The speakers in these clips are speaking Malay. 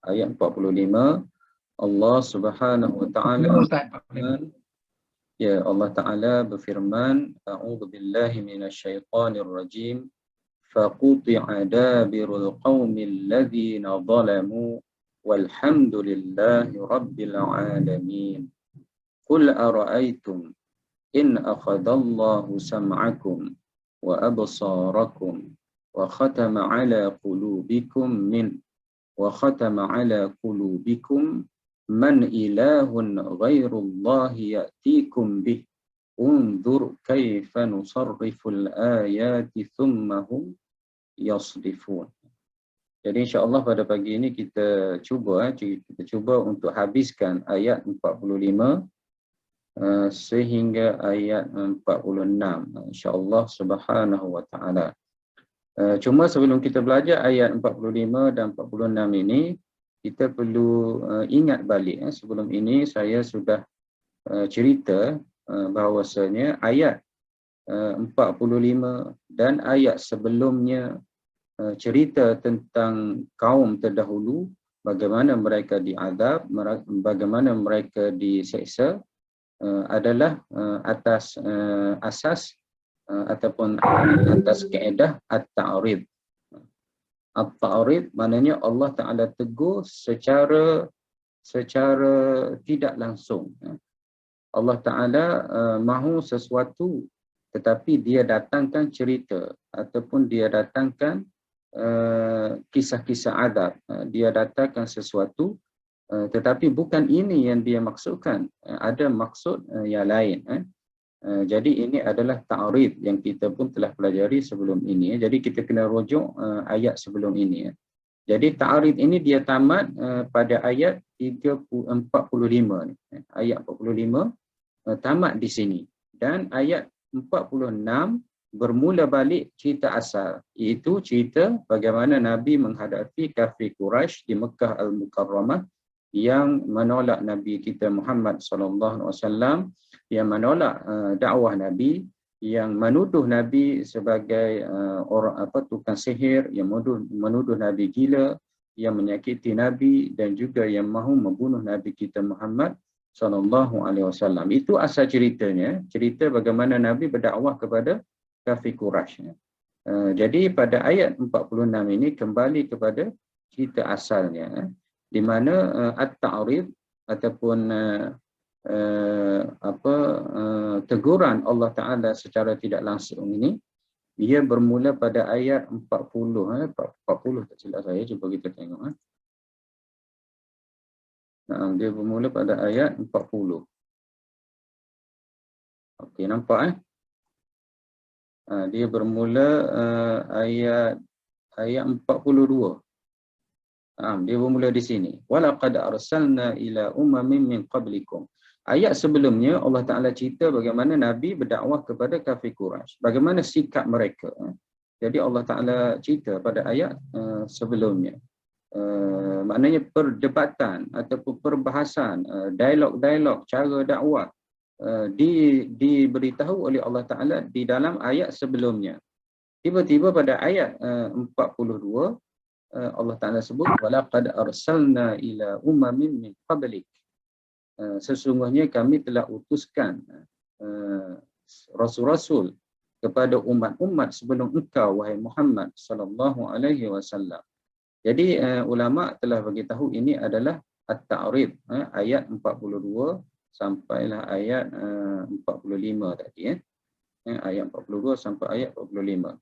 ayat 45, Allah Subhanahu wa taala Allah Taala berfirman, A'udzu billahi minasyaitonir rajim. Faquti'a dabirul qaumil ladzina zalamu walhamdulillahi rabbil alamin. Qul ara'aytum in akhadallahu sam'akum wa absarakum wa khatama ala qulubikum man ilahun ghairullahi ya'tikum bih unzur kaifa nusarriful ayati thumma hum yasdifun. Jadi insya-Allah pada pagi ini kita cuba untuk habiskan ayat 45 sehingga ayat 46 insya-Allah subhanahu wa taala. Cuma sebelum kita belajar ayat 45 dan 46 ini, kita perlu ingat balik. Sebelum ini saya sudah cerita bahawasanya ayat 45 dan ayat sebelumnya cerita tentang kaum terdahulu, bagaimana mereka diazab, bagaimana mereka diseksa, adalah atas asas ataupun atas kaedah at-ta'rid. At-ta'rid maknanya Allah Ta'ala tegur secara tidak langsung. Allah Ta'ala mahu sesuatu tetapi dia datangkan cerita ataupun dia datangkan kisah-kisah adab. Dia datangkan sesuatu tetapi bukan ini yang dia maksudkan. Ada maksud yang lain. Jadi ini adalah ta'rid yang kita pun telah pelajari sebelum ini. Jadi kita kena rujuk ayat sebelum ini. Jadi ta'rid ini dia tamat pada ayat 45. Ayat 45 tamat di sini. Dan ayat 46 bermula balik cerita asal, iaitu cerita bagaimana Nabi menghadapi kafir Quraisy di Mekah Al-Mukarramah yang menolak Nabi kita Muhammad SAW, yang menolak dakwah Nabi, yang menuduh Nabi sebagai tukang sihir, yang menuduh Nabi gila, yang menyakiti Nabi dan juga yang mahu membunuh Nabi kita Muhammad SAW. Itu asal ceritanya, cerita bagaimana Nabi berdakwah kepada kafir Quraisy. Jadi pada ayat 46 ini kembali kepada cerita asalnya, di mana at-ta'rid ataupun teguran Allah Ta'ala secara tidak langsung ini, dia bermula pada ayat 40. 40 tak silap saya, cuba kita tengok. Dia bermula pada ayat 40. Okey, nampak dia bermula ayat 42. Dia bermula di sini. Walaqad arsalna ila umamin min qablikum. Ayat sebelumnya Allah Ta'ala cerita bagaimana Nabi berdakwah kepada kafir Quraisy. Bagaimana sikap mereka. Jadi Allah Ta'ala cerita pada ayat sebelumnya. Maknanya perdebatan ataupun perbahasan, dialog-dialog, cara dakwah diberitahu oleh Allah Ta'ala di dalam ayat sebelumnya. Tiba-tiba pada ayat 42, Allah Ta'ala sebut walaqad arsalna ila umamin min qablik. Sesungguhnya kami telah utuskan rasul-rasul kepada umat-umat sebelum engkau wahai Muhammad sallallahu alaihi wasallam. Jadi ulama telah bagi tahu ini adalah at-ta'rid, ayat 42 sampailah ayat 45 tadi. Ayat 42 sampai ayat 45.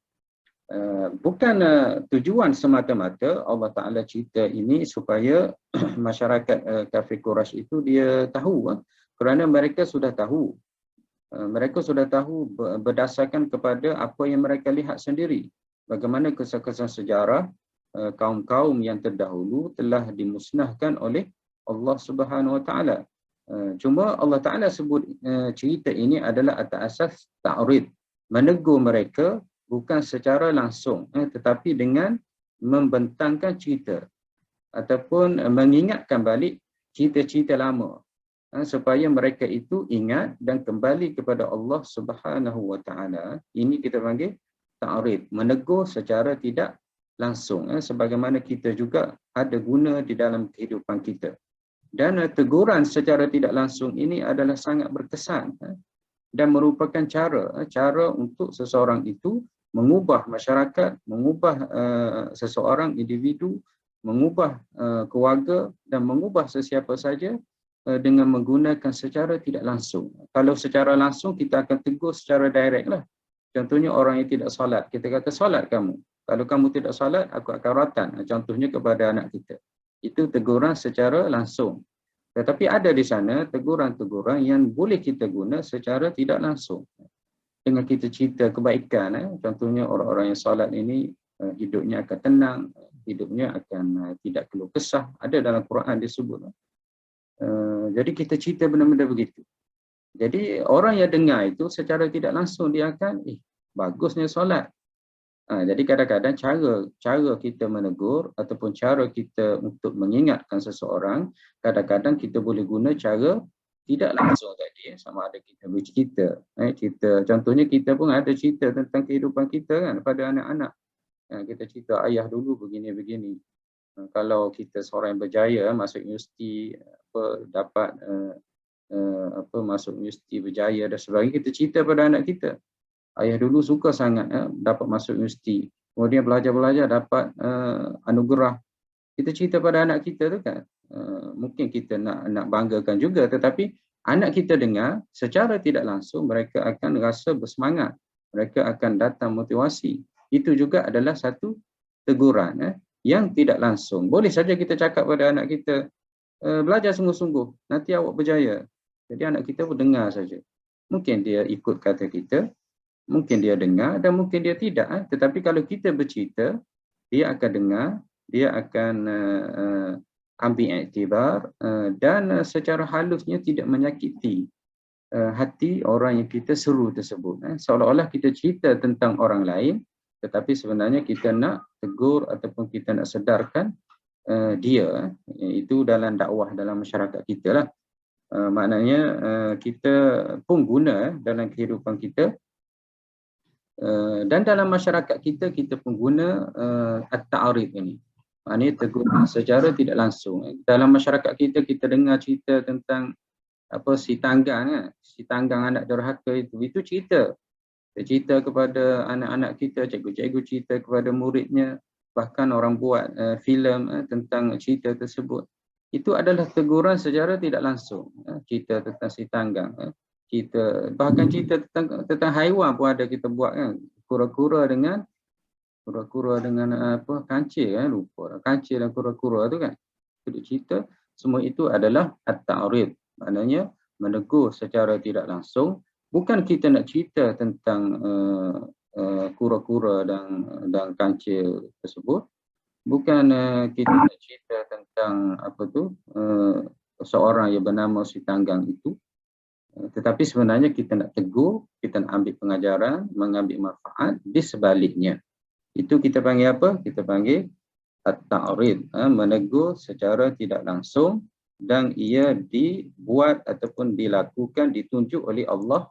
Bukan tujuan semata-mata Allah Ta'ala cerita ini supaya masyarakat kafir Quraisy itu dia tahu, kerana mereka sudah tahu. Mereka sudah tahu berdasarkan kepada apa yang mereka lihat sendiri. Bagaimana kisah-kisah sejarah kaum-kaum yang terdahulu telah dimusnahkan oleh Allah Subhanahu Wa Ta'ala. Cuma Allah Ta'ala sebut cerita ini adalah atas asas ta'rid, menegur mereka bukan secara langsung, tetapi dengan membentangkan cerita ataupun mengingatkan balik cerita-cerita lama, supaya mereka itu ingat dan kembali kepada Allah Subhanahu Wa Ta'ala. Ini kita panggil ta'rid, menegur secara tidak langsung, sebagaimana kita juga ada guna di dalam kehidupan kita. Dan teguran secara tidak langsung ini adalah sangat berkesan dan merupakan cara untuk seseorang itu mengubah masyarakat, mengubah seseorang individu, mengubah keluarga dan mengubah sesiapa saja dengan menggunakan secara tidak langsung. Kalau secara langsung kita akan tegur secara direct lah. Contohnya orang yang tidak solat, kita kata solat kamu. Kalau kamu tidak solat, aku akan rotan. Contohnya kepada anak kita. Itu teguran secara langsung. Tetapi ada di sana teguran-teguran yang boleh kita guna secara tidak langsung. Dengan kita cerita kebaikan, contohnya orang-orang yang solat ini hidupnya akan tenang, hidupnya akan tidak keluh kesah. Ada dalam Quran disebut. Jadi kita cerita benda-benda begitu. Jadi orang yang dengar itu secara tidak langsung dia akan, bagusnya solat. Jadi kadang-kadang cara kita menegur ataupun cara kita untuk mengingatkan seseorang, kadang-kadang kita boleh guna cara tidak langsung tadi, sama ada kita bercerita. Contohnya kita pun ada cerita tentang kehidupan kita kan pada anak-anak. Kita cerita ayah dulu begini-begini. Kalau kita seorang yang berjaya masuk universiti, dapat masuk universiti berjaya dan sebagainya, kita cerita pada anak kita. Ayah dulu suka sangat dapat masuk universiti. Kemudian belajar-belajar dapat anugerah. Kita cerita pada anak kita tu kan. Mungkin kita nak banggakan juga, tetapi anak kita dengar secara tidak langsung mereka akan rasa bersemangat. Mereka akan datang motivasi. Itu juga adalah satu teguran yang tidak langsung. Boleh saja kita cakap pada anak kita, belajar sungguh-sungguh, nanti awak berjaya. Jadi anak kita pun dengar saja. Mungkin dia ikut kata kita, mungkin dia dengar dan mungkin dia tidak. Tetapi kalau kita bercerita, dia akan dengar, dia akan ambil iktibar dan secara halusnya tidak menyakiti hati orang yang kita seru tersebut. Seolah-olah kita cerita tentang orang lain, tetapi sebenarnya kita nak tegur ataupun kita nak sedarkan dia. Itu dalam dakwah dalam masyarakat kita lah. Maknanya kita pun guna dalam kehidupan kita. Dan dalam masyarakat kita, kita pun guna at-ta'arif ini. Maknanya teguran secara tidak langsung. Dalam masyarakat kita, kita dengar cerita tentang si tanggang anak derhaka itu cerita. Kita cerita kepada anak-anak kita, cikgu-cikgu cerita kepada muridnya, bahkan orang buat filem tentang cerita tersebut. Itu adalah teguran secara tidak langsung. Cerita tentang si tanggang. Kita bahkan cerita tentang haiwan pun ada kita buat kan, kura-kura dengan kancil lupa kancil dan kura-kura tu kan, kita cerita. Semua itu adalah at-ta'rif, maknanya menegur secara tidak langsung. Bukan kita nak cerita tentang kura-kura dan kancil tersebut, bukan kita nak cerita tentang seorang yang bernama si tanggang itu. Tetapi sebenarnya kita nak tegur, kita nak ambil pengajaran, mengambil manfaat di sebaliknya. Itu kita panggil apa? Kita panggil at-ta'rid, menegur secara tidak langsung dan ia dibuat ataupun dilakukan, ditunjuk oleh Allah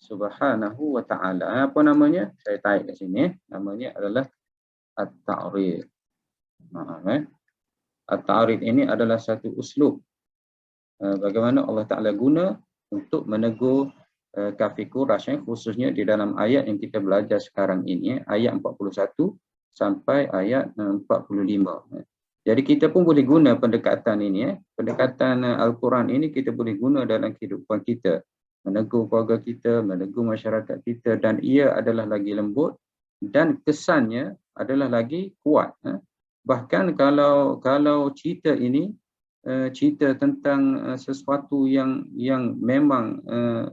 Subhanahu wa ta'ala. Apa namanya? Saya tarik kat sini. Namanya adalah at-ta'rid. At-ta'rid ini adalah satu uslub bagaimana Allah Ta'ala guna untuk menegur kafir Quraisy, khususnya di dalam ayat yang kita belajar sekarang ini, ayat 41 sampai ayat 45. Jadi kita pun boleh guna pendekatan ini, pendekatan Al-Quran ini kita boleh guna dalam kehidupan kita, menegur keluarga kita, menegur masyarakat kita, dan ia adalah lagi lembut dan kesannya adalah lagi kuat. Bahkan kalau cerita ini cerita tentang sesuatu yang memang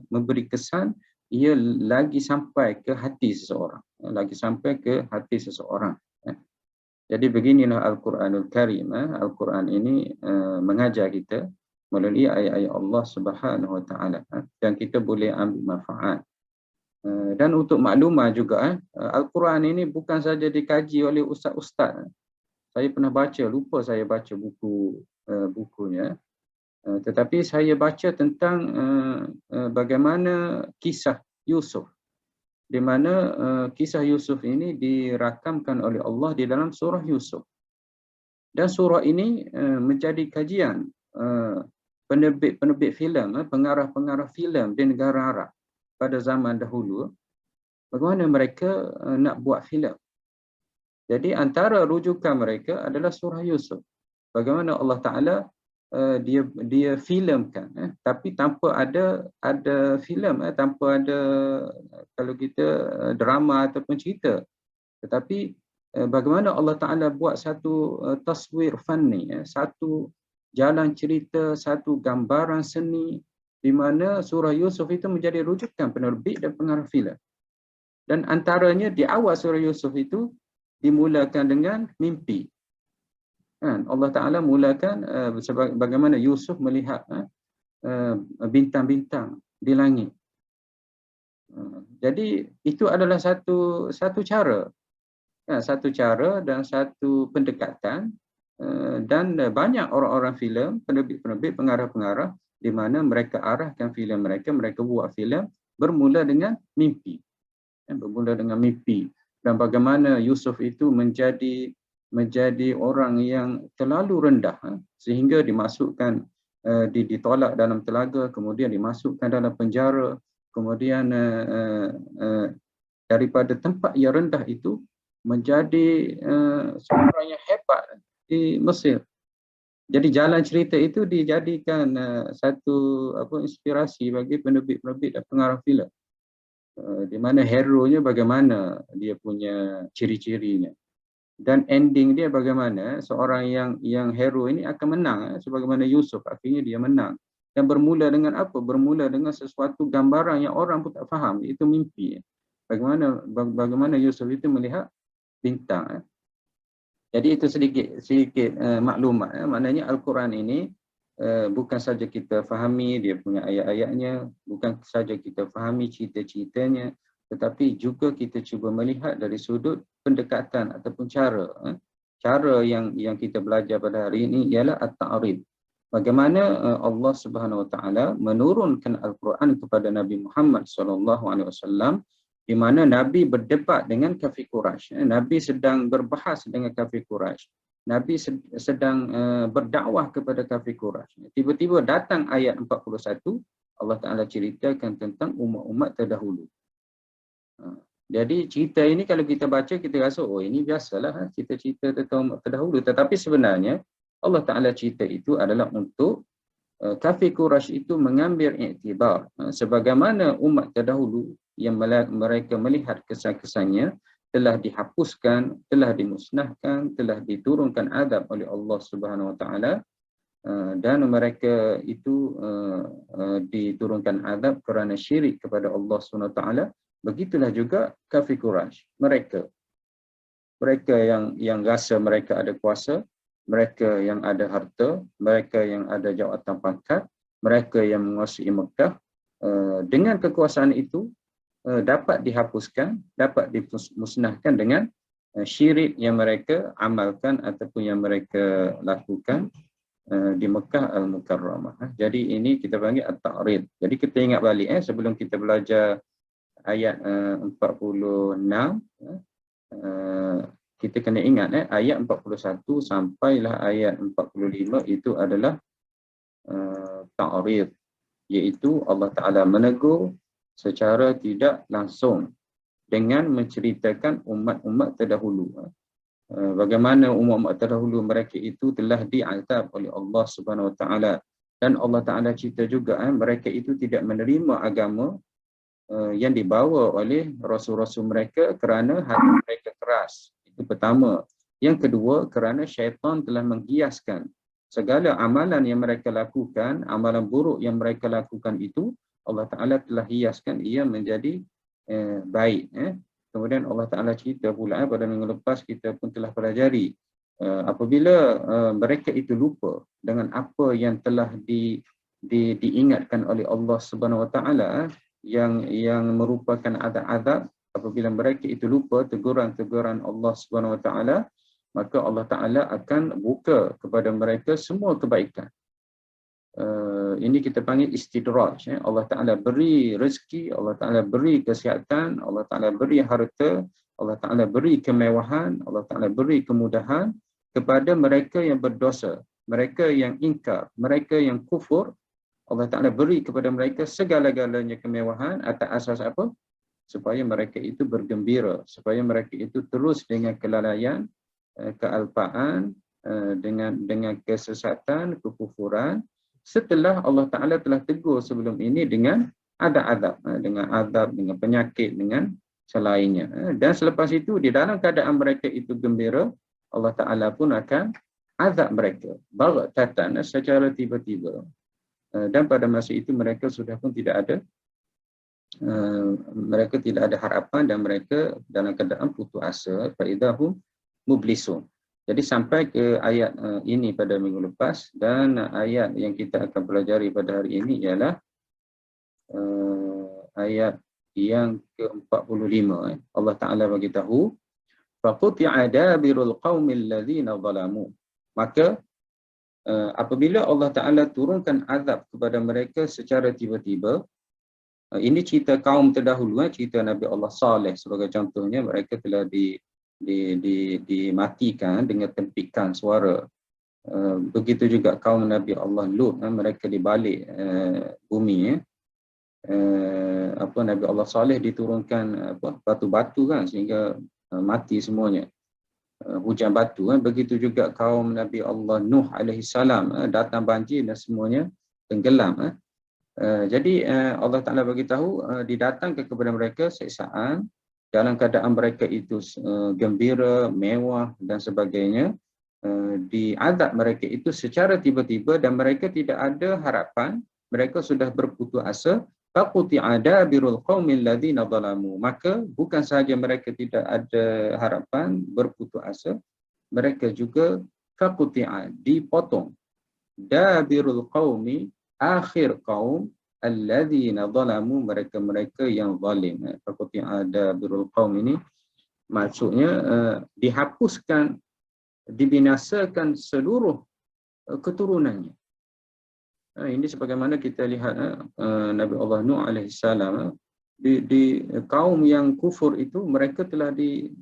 memberi kesan, ia lagi sampai ke hati seseorang, Jadi beginilah Al-Quranul Karim. Al-Quran ini mengajar kita melalui ayat-ayat Allah Subhanahu Wa Taala, dan kita boleh ambil manfaat. Dan untuk maklumat juga, Al-Quran ini bukan saja dikaji oleh ustaz-ustaz. Saya pernah baca, lupa saya baca bukunya, tetapi saya baca tentang bagaimana kisah Yusuf. di mana kisah Yusuf ini dirakamkan oleh Allah di dalam surah Yusuf. Dan surah ini menjadi kajian penerbit filem, pengarah-pengarah filem di negara Arab pada zaman dahulu, bagaimana mereka nak buat filem. Jadi antara rujukan mereka adalah surah Yusuf. Bagaimana Allah Taala dia filmkan, tapi tanpa ada filem, tanpa ada kalau kita drama ataupun cerita. Tetapi bagaimana Allah Taala buat satu taswir fanni, satu jalan cerita, satu gambaran seni, di mana surah Yusuf itu menjadi rujukan penerbit dan pengarah filem. Dan antaranya di awal surah Yusuf itu dimulakan dengan mimpi. Allah Ta'ala mulakan bagaimana Yusuf melihat bintang-bintang di langit. Jadi itu adalah satu cara. Satu cara dan satu pendekatan, dan banyak orang-orang filem, penerbit-penerbit, pengarah-pengarah, di mana mereka arahkan filem mereka buat filem bermula dengan mimpi. Bermula dengan mimpi. Dan bagaimana Yusuf itu menjadi orang yang terlalu rendah, sehingga dimasukkan, ditolak dalam telaga, kemudian dimasukkan dalam penjara, kemudian daripada tempat yang rendah itu menjadi seorang yang hebat di Mesir. Jadi jalan cerita itu dijadikan satu inspirasi bagi penerbit-penerbit dan pengarah filem. Di mana hero-nya bagaimana dia punya ciri-cirinya. Dan ending dia bagaimana seorang yang hero ini akan menang, sebagaimana Yusuf akhirnya dia menang. Dan bermula dengan apa? Bermula dengan sesuatu gambaran yang orang pun tak faham, itu mimpi. Bagaimana Yusuf itu melihat bintang. Jadi itu sedikit maklumat. Maknanya Al-Quran ini bukan saja kita fahami dia punya ayat-ayatnya, bukan saja kita fahami cerita-ceritanya, tetapi juga kita cuba melihat dari sudut pendekatan ataupun cara. Cara yang kita belajar pada hari ini ialah at-ta'rid. Bagaimana Allah Subhanahu Wa Taala menurunkan Al-Quran kepada Nabi Muhammad SAW, di mana Nabi berdebat dengan kafir Quraisy. Nabi sedang berbahas dengan kafir Quraisy. Nabi sedang berdakwah kepada kafir Quraisy. Tiba-tiba datang ayat 41, Allah Ta'ala ceritakan tentang umat-umat terdahulu. Jadi cerita ini kalau kita baca, kita rasa, oh ini biasalah cerita-cerita tentang umat terdahulu. Tetapi sebenarnya Allah Ta'ala cerita itu adalah untuk kafir Quraisy itu mengambil iktibar. Sebagaimana umat terdahulu yang mereka melihat kesan-kesannya telah dihapuskan, telah dimusnahkan, telah diturunkan azab oleh Allah Subhanahu Wa Taala, dan mereka itu diturunkan azab kerana syirik kepada Allah Subhanahu Wa Taala. Begitulah juga kafir Quraisy. Mereka yang rasa mereka ada kuasa, mereka yang ada harta, mereka yang ada jawatan pangkat, mereka yang menguasai Mekah, dengan kekuasaan itu dapat dihapuskan, dapat dimusnahkan dengan syirik yang mereka amalkan ataupun yang mereka lakukan di Mekah Al-Mukarramah. Jadi ini kita panggil at-ta'rid. Jadi kita ingat balik sebelum kita belajar ayat 46, kita kena ingat ayat 41 sampailah ayat 45 itu adalah ta'rid, iaitu Allah Ta'ala menegur secara tidak langsung dengan menceritakan umat-umat terdahulu. Bagaimana umat-umat terdahulu mereka itu telah diazab oleh Allah Subhanahu Wa Taala, dan Allah Taala cerita juga mereka itu tidak menerima agama yang dibawa oleh rasul-rasul mereka kerana hati mereka keras. Itu pertama. Yang kedua, kerana syaitan telah menghiaskan segala amalan yang mereka lakukan, amalan buruk yang mereka lakukan itu Allah Ta'ala telah hiaskan ia menjadi baik. Kemudian Allah Ta'ala cerita pula pada minggu lepas kita pun telah pelajari, apabila mereka itu lupa dengan apa yang telah diingatkan oleh Allah Subhanahu Wa Ta'ala, yang merupakan azab-azab, apabila mereka itu lupa teguran-teguran Allah Subhanahu Wa Ta'ala, maka Allah Ta'ala akan buka kepada mereka semua kebaikan. ini kita panggil istidraj. Allah Ta'ala beri rezeki, Allah Ta'ala beri kesihatan, Allah Ta'ala beri harta, Allah Ta'ala beri kemewahan, Allah Ta'ala beri kemudahan kepada mereka yang berdosa, mereka yang ingkar, mereka yang kufur. Allah Ta'ala beri kepada mereka segala-galanya kemewahan atas asas apa? Supaya mereka itu bergembira, supaya mereka itu terus dengan kelalaian, kealpaan, dengan kesesatan, kekufuran, setelah Allah Ta'ala telah tegur sebelum ini dengan adab-adab, dengan azab, dengan penyakit, dengan selainnya. Dan selepas itu, di dalam keadaan mereka itu gembira, Allah Ta'ala pun akan azab mereka baghtatan, secara tiba-tiba. Dan pada masa itu mereka sudah pun tidak ada harapan dan mereka dalam keadaan putus asa, faidahum mublisun. Jadi sampai ke ayat ini pada minggu lepas, dan ayat yang kita akan pelajari pada hari ini ialah ayat yang ke-45. Allah Ta'ala bagi tahu, faquti'a dabirul qaumil ladzina zalamu. Maka apabila Allah Ta'ala turunkan azab kepada mereka secara tiba-tiba, ini cerita kaum terdahulu, cerita Nabi Allah Saleh sebagai contohnya, mereka telah dimatikan dengan tempikan suara. Begitu juga kaum Nabi Allah Lut, mereka dibalik bumi. Nabi Allah Saleh diturunkan batu-batu kan, sehingga mati semuanya, hujan batu. Begitu juga kaum Nabi Allah Nuh alaihi salam, datang banjir dan semuanya tenggelam. Jadi Allah Ta'ala bagi tahu didatangkan kepada mereka siksaan dalam keadaan mereka itu gembira, mewah dan sebagainya, diazab mereka itu secara tiba-tiba dan mereka tidak ada harapan, mereka sudah berputus asa. Faquti'a dabirul qaumil ladzina zalamu. Maka bukan sahaja mereka tidak ada harapan, berputus asa, mereka juga faquti'a, dipotong, dabirul qaumi, akhir kaum, alladzina zalamu, mereka-mereka yang zalim. Faquti'a dabirul qaum ini maksudnya dihapuskan, dibinasakan seluruh keturunannya. Ini sebagaimana kita lihat Nabi Allah Nuh alaihi salam, di kaum yang kufur itu mereka telah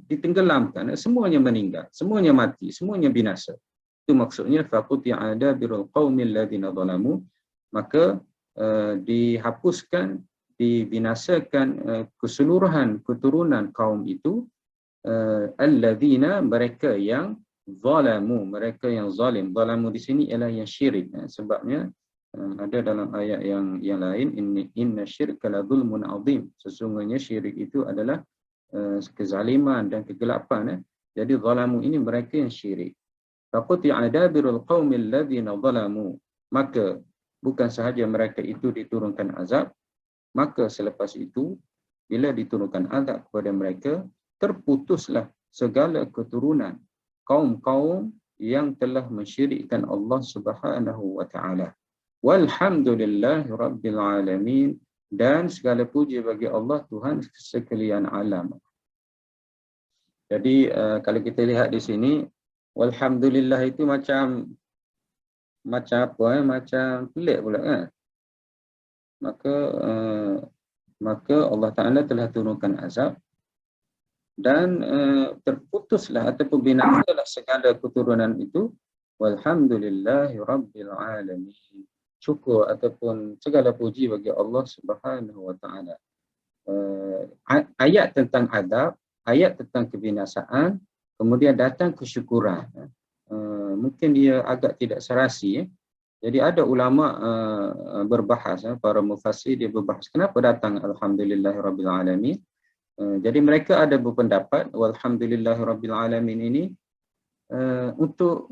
ditenggelamkan, semuanya meninggal, semuanya mati, semuanya binasa. Itu maksudnya faquti'a dabirul qaumil ladzina zalamu. Maka dihapuskan, dibinasakan keseluruhan keturunan kaum itu, alladzina, mereka yang zalamu, mereka yang zalim. Zalamu di sini ialah yang syirik. Sebabnya ada dalam ayat yang lain, inna syirka la zulmun azim. Sesungguhnya syirik itu adalah kezaliman dan kegelapan. Jadi zalamu ini mereka yang syirik. Faquti'a dabirul qaumil ladzina zalamu. Maka bukan sahaja mereka itu diturunkan azab, maka selepas itu bila diturunkan azab kepada mereka, terputuslah segala keturunan kaum-kaum yang telah mensyirikkan Allah Subhanahu wa Ta'ala. Walhamdulillahi Rabbil Alamin. Dan segala puji bagi Allah, Tuhan sekalian alam. Jadi kalau kita lihat di sini, walhamdulillah itu macam apa? Macam pelik pula kan. Maka Allah Ta'ala telah turunkan azab dan terputuslah ataupun binasalah segala keturunan itu. Walhamdulillahi Rabbil Alamin. Syukur ataupun segala puji bagi Allah Subhanahu wa Ta'ala. Ayat tentang adab, ayat tentang kebinasaan, kemudian datang kesyukuran. Mungkin dia agak tidak serasi. Jadi ada ulama berbahas, para mufassir dia berbahas kenapa datang Alhamdulillahirabbil alamin. Jadi mereka ada berpendapat walhamdulillahirabbil alamin ini untuk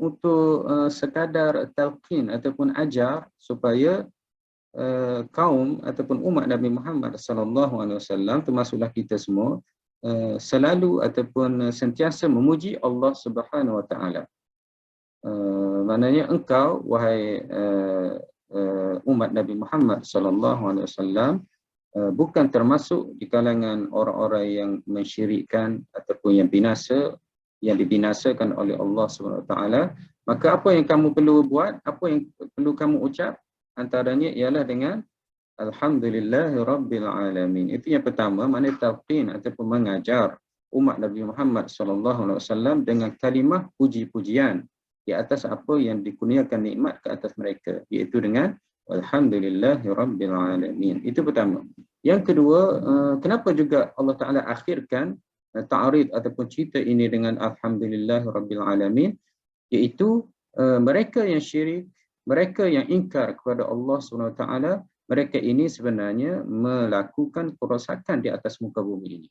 sekadar talqin ataupun ajar supaya kaum ataupun umat Nabi Muhammad sallallahu alaihi wasallam, termasuklah kita semua, selalu ataupun sentiasa memuji Allah Subhanahu wa Ta'ala. Maknanya engkau wahai umat Nabi Muhammad sallallahu alaihi wasallam bukan termasuk di kalangan orang-orang yang mensyirikkan ataupun yang binasa, yang dibinasakan oleh Allah Subhanahu wa Ta'ala. Maka apa yang kamu perlu buat, apa yang perlu kamu ucap, antaranya ialah dengan Alhamdulillahirabbil alamin. Itu yang pertama, maknanya talqin ataupun mengajar umat Nabi Muhammad sallallahu alaihi wasallam dengan kalimah puji-pujian di atas apa yang dikurniakan nikmat ke atas mereka, iaitu dengan Alhamdulillahirabbil alamin. Itu pertama. Yang kedua, kenapa juga Allah Taala akhirkan ta'rid ataupun cerita ini dengan Alhamdulillahirabbil alamin, iaitu mereka yang syirik, mereka yang ingkar kepada Allah Subhanahu wa taala, mereka ini sebenarnya melakukan kerosakan di atas muka bumi ini.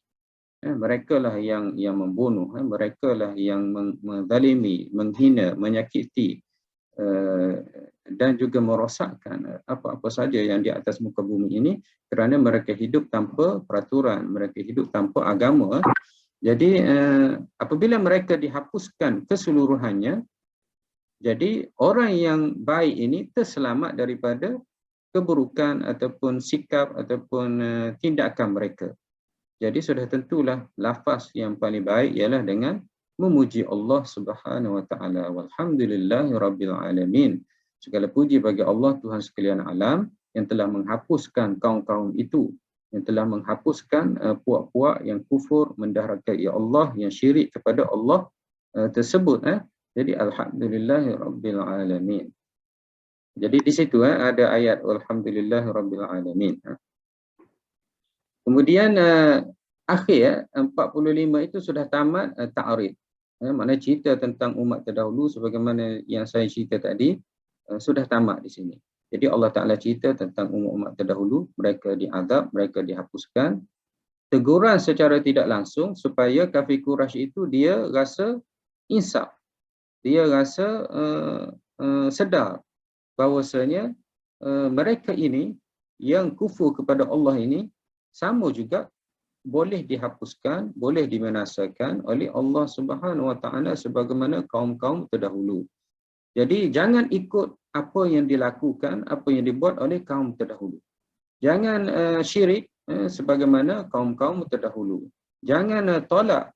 Mereka lah yang membunuh, mereka lah yang menzalimi, menghina, menyakiti dan juga merosakkan apa-apa saja yang di atas muka bumi ini, kerana mereka hidup tanpa peraturan, mereka hidup tanpa agama. Jadi apabila mereka dihapuskan keseluruhannya, jadi orang yang baik ini terselamat daripada keburukan ataupun sikap ataupun tindakan mereka. Jadi sudah tentulah lafaz yang paling baik ialah dengan memuji Allah Subhanahu wa taala. Walhamdulillahirabbil alamin. Segala puji bagi Allah Tuhan sekalian alam yang telah menghapuskan kaum-kaum itu, yang telah menghapuskan puak-puak yang kufur, mendahakai Allah, yang syirik kepada Allah tersebut. Jadi alhamdulillahirabbil alamin. Jadi di situ ada ayat alhamdulillahirabbil alamin. Kemudian akhir 45 itu sudah tamat ta'rid. Maknanya cerita tentang umat terdahulu sebagaimana yang saya cerita tadi sudah tamat di sini. Jadi Allah Taala cerita tentang umat terdahulu, mereka diazab, mereka dihapuskan. Teguran secara tidak langsung supaya kafir Quraisy itu dia rasa insaf. Dia rasa sedar bahawasanya mereka ini yang kufur kepada Allah ini sama juga boleh dihapuskan, boleh dibinasakan oleh Allah Subhanahu wa taala sebagaimana kaum-kaum terdahulu. Jadi jangan ikut apa yang dilakukan, apa yang dibuat oleh kaum terdahulu. Jangan syirik sebagaimana kaum-kaum terdahulu. Jangan tolak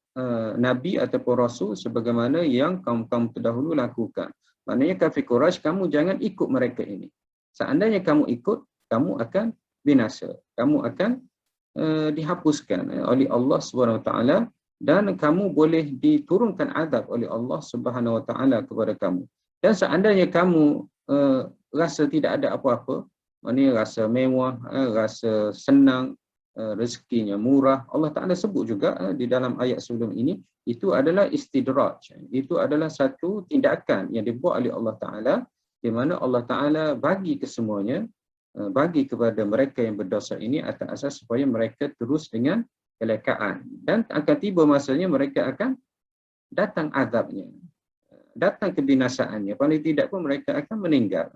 nabi ataupun rasul sebagaimana yang kaum-kaum terdahulu lakukan. Maknanya kafir Quraisy, kamu jangan ikut mereka ini. Seandainya kamu ikut, kamu akan binasa. Kamu akan dihapuskan oleh Allah Subhanahu wa taala, dan kamu boleh diturunkan azab oleh Allah Subhanahu wa taala kepada kamu. Dan seandainya kamu rasa tidak ada apa-apa, maknanya rasa mewah, rasa senang, rezekinya murah, Allah Taala sebut juga di dalam ayat sebelum ini, itu adalah istidraj. Itu adalah satu tindakan yang dibuat oleh Allah Taala, di mana Allah Taala bagi kesemuanya, bagi kepada mereka yang berdosa ini atas asas supaya mereka terus dengan kelekaan, dan akan tiba masanya mereka akan datang azabnya, datang kebinasaannya. Paling tidak pun mereka akan meninggal,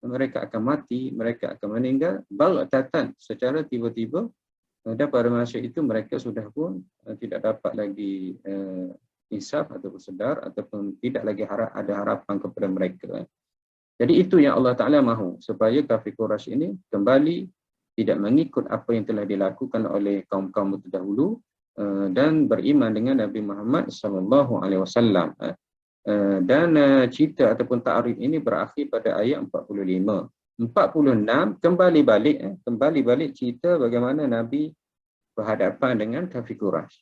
mereka akan mati, mereka akan meninggal baghtatan, secara tiba-tiba, dan pada masa itu mereka sudah pun tidak dapat lagi insaf atau sedar, ataupun tidak lagi ada harapan kepada mereka. Jadi itu yang Allah Ta'ala mahu, supaya kafir Quraisy ini kembali tidak mengikut apa yang telah dilakukan oleh kaum-kaum terdahulu, dan beriman dengan Nabi Muhammad SAW. Dan cerita ataupun ta'rif ini berakhir pada ayat 45. 46 kembali balik cerita bagaimana Nabi berhadapan dengan kafir Quraisy.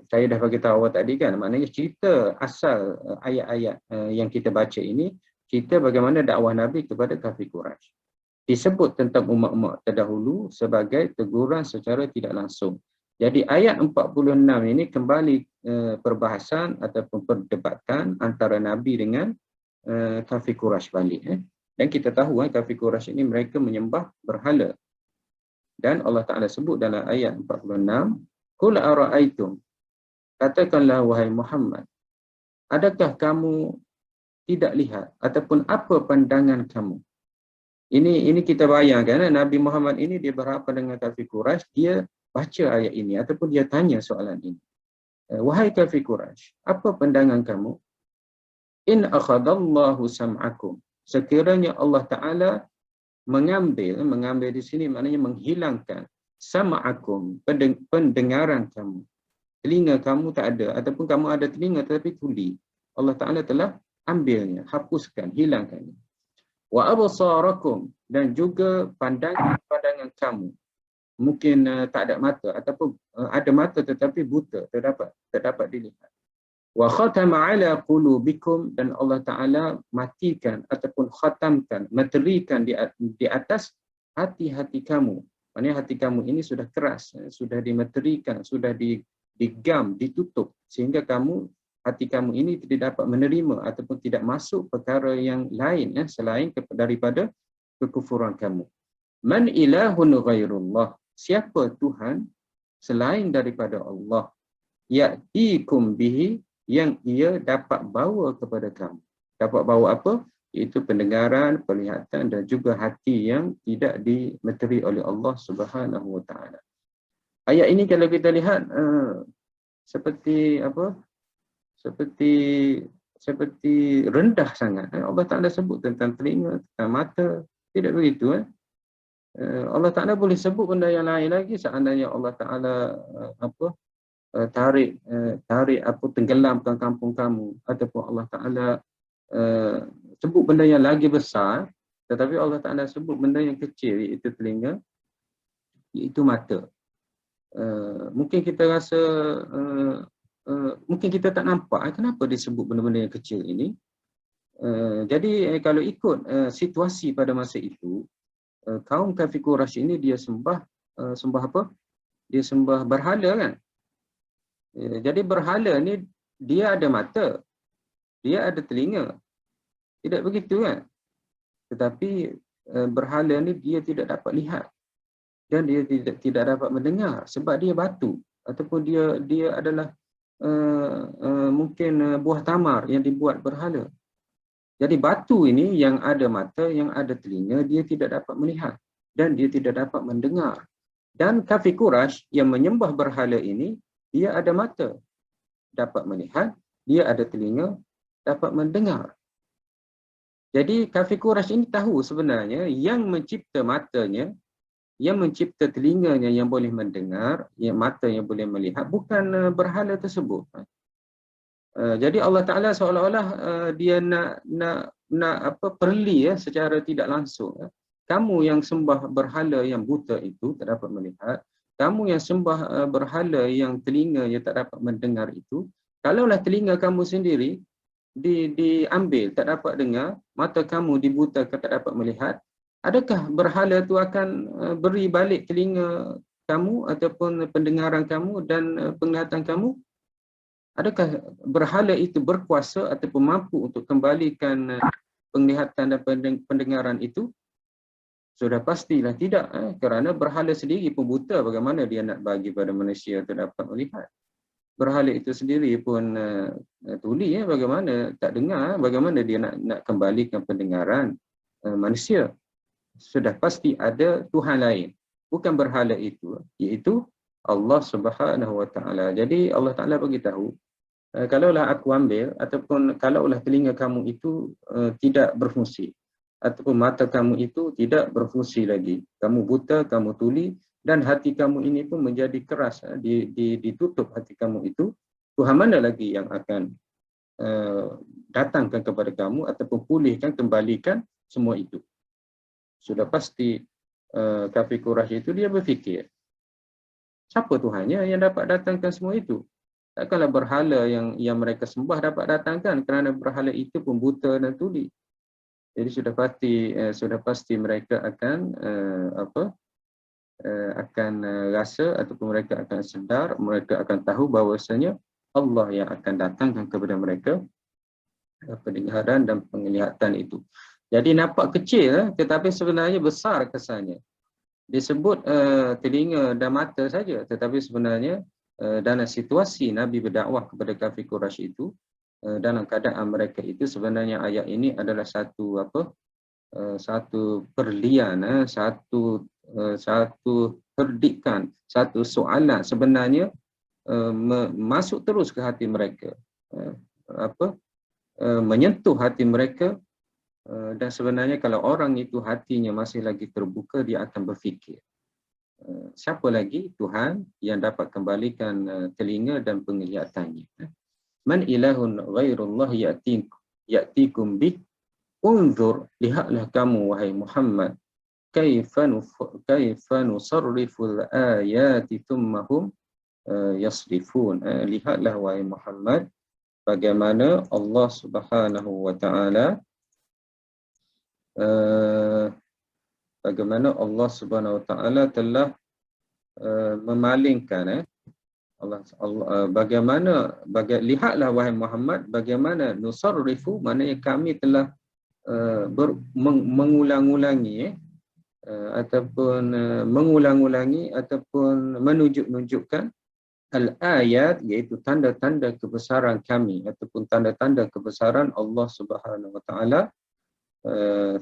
Saya dah bagi tahu awal tadi kan, maknanya cerita asal ayat-ayat yang kita baca ini, cerita bagaimana dakwah Nabi kepada kafir Quraisy. Disebut tentang umat-umat terdahulu sebagai teguran secara tidak langsung. Jadi ayat 46 ini kembali perbahasan ataupun perdebatan antara Nabi dengan kafir Quraisy balik. Dan kita tahu kafir Quraisy ini mereka menyembah berhala. Dan Allah Ta'ala sebut dalam ayat 46, Qul ara'aitum, katakanlah wahai Muhammad, adakah kamu tidak lihat ataupun apa pandangan kamu? Ini kita bayangkan, Nabi Muhammad ini dia berhadapan dengan kafir Quraisy, dia baca ayat ini ataupun dia tanya soalan ini. Wahai kafir Quraisy, apa pandangan kamu? In akhadallahu sam'akum, sekiranya Allah Ta'ala mengambil di sini maknanya menghilangkan sam'akum, pendengaran kamu. Telinga kamu tak ada, ataupun kamu ada telinga tetapi tuli. Allah Ta'ala telah ambilnya, hapuskan, hilangkannya. wa absarakum, dan juga pandangan kamu. Mungkin tak ada mata ataupun ada mata tetapi buta, terdapat dilihat. Wa khatama ala qulubikum, dan Allah Taala matikan ataupun khatamkan, meterikan di atas hati-hati kamu. Maksudnya hati kamu ini sudah keras, sudah dimeterikan, sudah digam, ditutup, sehingga hati kamu ini tidak dapat menerima ataupun tidak masuk perkara yang lain selain daripada kekufuran kamu. Man ilahun ghairullah, siapa Tuhan selain daripada Allah, ya'tikum bihi, yang ia dapat bawa kepada kamu. Dapat bawa apa? Iaitu pendengaran, penglihatan, dan juga hati yang tidak dimeteri oleh Allah Subhanahu wa taala. Ayat ini kalau kita lihat seperti apa? Seperti rendah sangat. Allah Taala sebut tentang telinga, tentang mata, tidak begitu. Allah Taala boleh sebut benda yang lain lagi, seandainya Allah Taala tarik apa, tenggelamkan kampung kamu, ataupun Allah Taala sebut benda yang lagi besar, tetapi Allah Taala sebut benda yang kecil, iaitu telinga, iaitu mata. Mungkin kita rasa mungkin kita tak nampak kenapa disebut benda-benda yang kecil ini. Jadi kalau ikut situasi pada masa itu, kaum kafir Quraisy ini dia sembah apa? Dia sembah berhala kan. Jadi berhala ni dia ada mata, dia ada telinga. Tidak begitu kan? Tetapi berhala ni dia tidak dapat lihat dan dia tidak dapat mendengar sebab dia batu, ataupun dia adalah mungkin buah tamar yang dibuat berhala. Jadi batu ini yang ada mata, yang ada telinga, dia tidak dapat melihat dan dia tidak dapat mendengar. Dan kafir Quraisy yang menyembah berhala ini, dia ada mata, dapat melihat, dia ada telinga, dapat mendengar. Jadi kafir Quraisy ini tahu sebenarnya yang mencipta matanya, yang mencipta telinganya yang boleh mendengar, yang mata yang boleh melihat, bukan berhala tersebut. Jadi Allah Taala seolah-olah dia nak perli secara tidak langsung. Kamu yang sembah berhala yang buta itu tak dapat melihat, kamu yang sembah berhala yang telinganya tak dapat mendengar itu, kalaulah telinga kamu sendiri diambil, tak dapat dengar, mata kamu dibutakan, tak dapat melihat, adakah berhala itu akan beri balik telinga kamu ataupun pendengaran kamu dan penglihatan kamu? Adakah berhala itu berkuasa ataupun mampu untuk kembalikan penglihatan dan pendengaran itu? Sudah pastilah tidak, kerana berhala sendiri pun buta, bagaimana dia nak bagi pada manusia untuk dapat melihat? Berhala itu sendiri pun tuli, bagaimana tak dengar, bagaimana dia nak kembalikan pendengaran manusia? Sudah pasti ada Tuhan lain, bukan berhala itu, iaitu Allah Subhanahu wa taala. Jadi Allah Taala bagi tahu, kalaulah aku ambil ataupun kalaulah telinga kamu itu tidak berfungsi, ataupun mata kamu itu tidak berfungsi lagi, kamu buta, kamu tuli, dan hati kamu ini pun menjadi keras, ditutup hati kamu itu, Tuhan mana lagi yang akan datangkan kepada kamu ataupun pulihkan, kembalikan semua itu? Sudah pasti kafir Quraisy itu dia berfikir, siapa Tuhannya yang dapat datangkan semua itu? Takkanlah berhala yang mereka sembah dapat datangkan, kerana berhala itu pun buta dan tuli. Jadi sudah pasti mereka akan akan rasa ataupun mereka akan sedar, mereka akan tahu bahawasanya Allah yang akan datangkan kepada mereka pendengaran dan penglihatan itu. Jadi nampak kecil, tetapi sebenarnya besar kesannya. Disebut telinga dan mata saja, tetapi sebenarnya dalam situasi Nabi berdakwah kepada kafir Quraisy itu, dalam keadaan mereka itu, sebenarnya ayat ini adalah satu perlian, satu perdikan, satu soalan sebenarnya masuk terus ke hati mereka, menyentuh hati mereka, dan sebenarnya kalau orang itu hatinya masih lagi terbuka, dia akan berfikir, siapa lagi Tuhan yang dapat kembalikan telinga dan penglihatannya? Man ilahun ghairullah ya'tikum bik, Unzur, lihatlah kamu wahai Muhammad, kaifa nusarriful ayati thumma hum yasrifun. Lihatlah wahai Muhammad, bagaimana Allah Subhanahu wa taala bagaimana Allah Subhanahu wa taala telah memalingkan lihatlah wahai Muhammad bagaimana nusarrifu, maknanya kami telah mengulang-ulangi mengulang-ulangi ataupun menunjukkan al-ayat, iaitu tanda-tanda kebesaran kami ataupun tanda-tanda kebesaran Allah Subhanahu wa taala,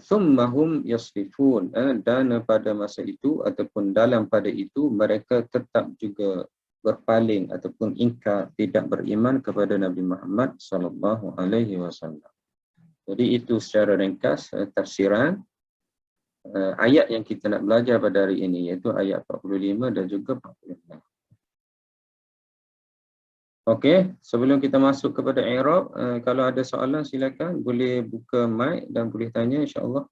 thummahum yasrifun, dan pada masa itu ataupun dalam pada itu mereka tetap juga berpaling ataupun ingkar, tidak beriman kepada Nabi Muhammad sallallahu alaihi wasallam. Jadi itu secara ringkas tafsiran ayat yang kita nak belajar pada hari ini, iaitu ayat 45 dan juga 46. Okey, sebelum kita masuk kepada i'rab, kalau ada soalan silakan, boleh buka mic dan boleh tanya, insya-Allah.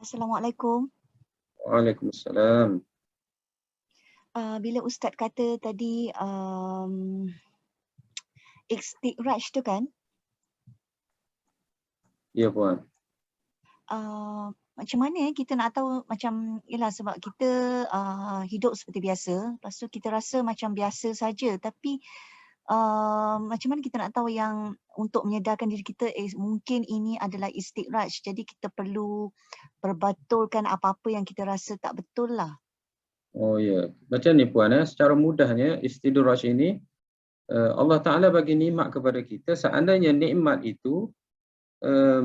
Assalamualaikum. Waalaikumsalam. Bila Ustaz kata tadi istiqraj tu kan? Ya puan. Macam mana kita nak tahu, macam ialah sebab kita hidup seperti biasa, lepas tu kita rasa macam biasa saja, tapi macam mana kita nak tahu yang untuk menyedarkan diri kita mungkin ini adalah istiqraj, jadi kita perlu perbetulkan apa-apa yang kita rasa tak betul lah. Oh ya, macam ni puan, secara mudahnya istidraj ini Allah Ta'ala bagi nikmat kepada kita, seandainya nikmat itu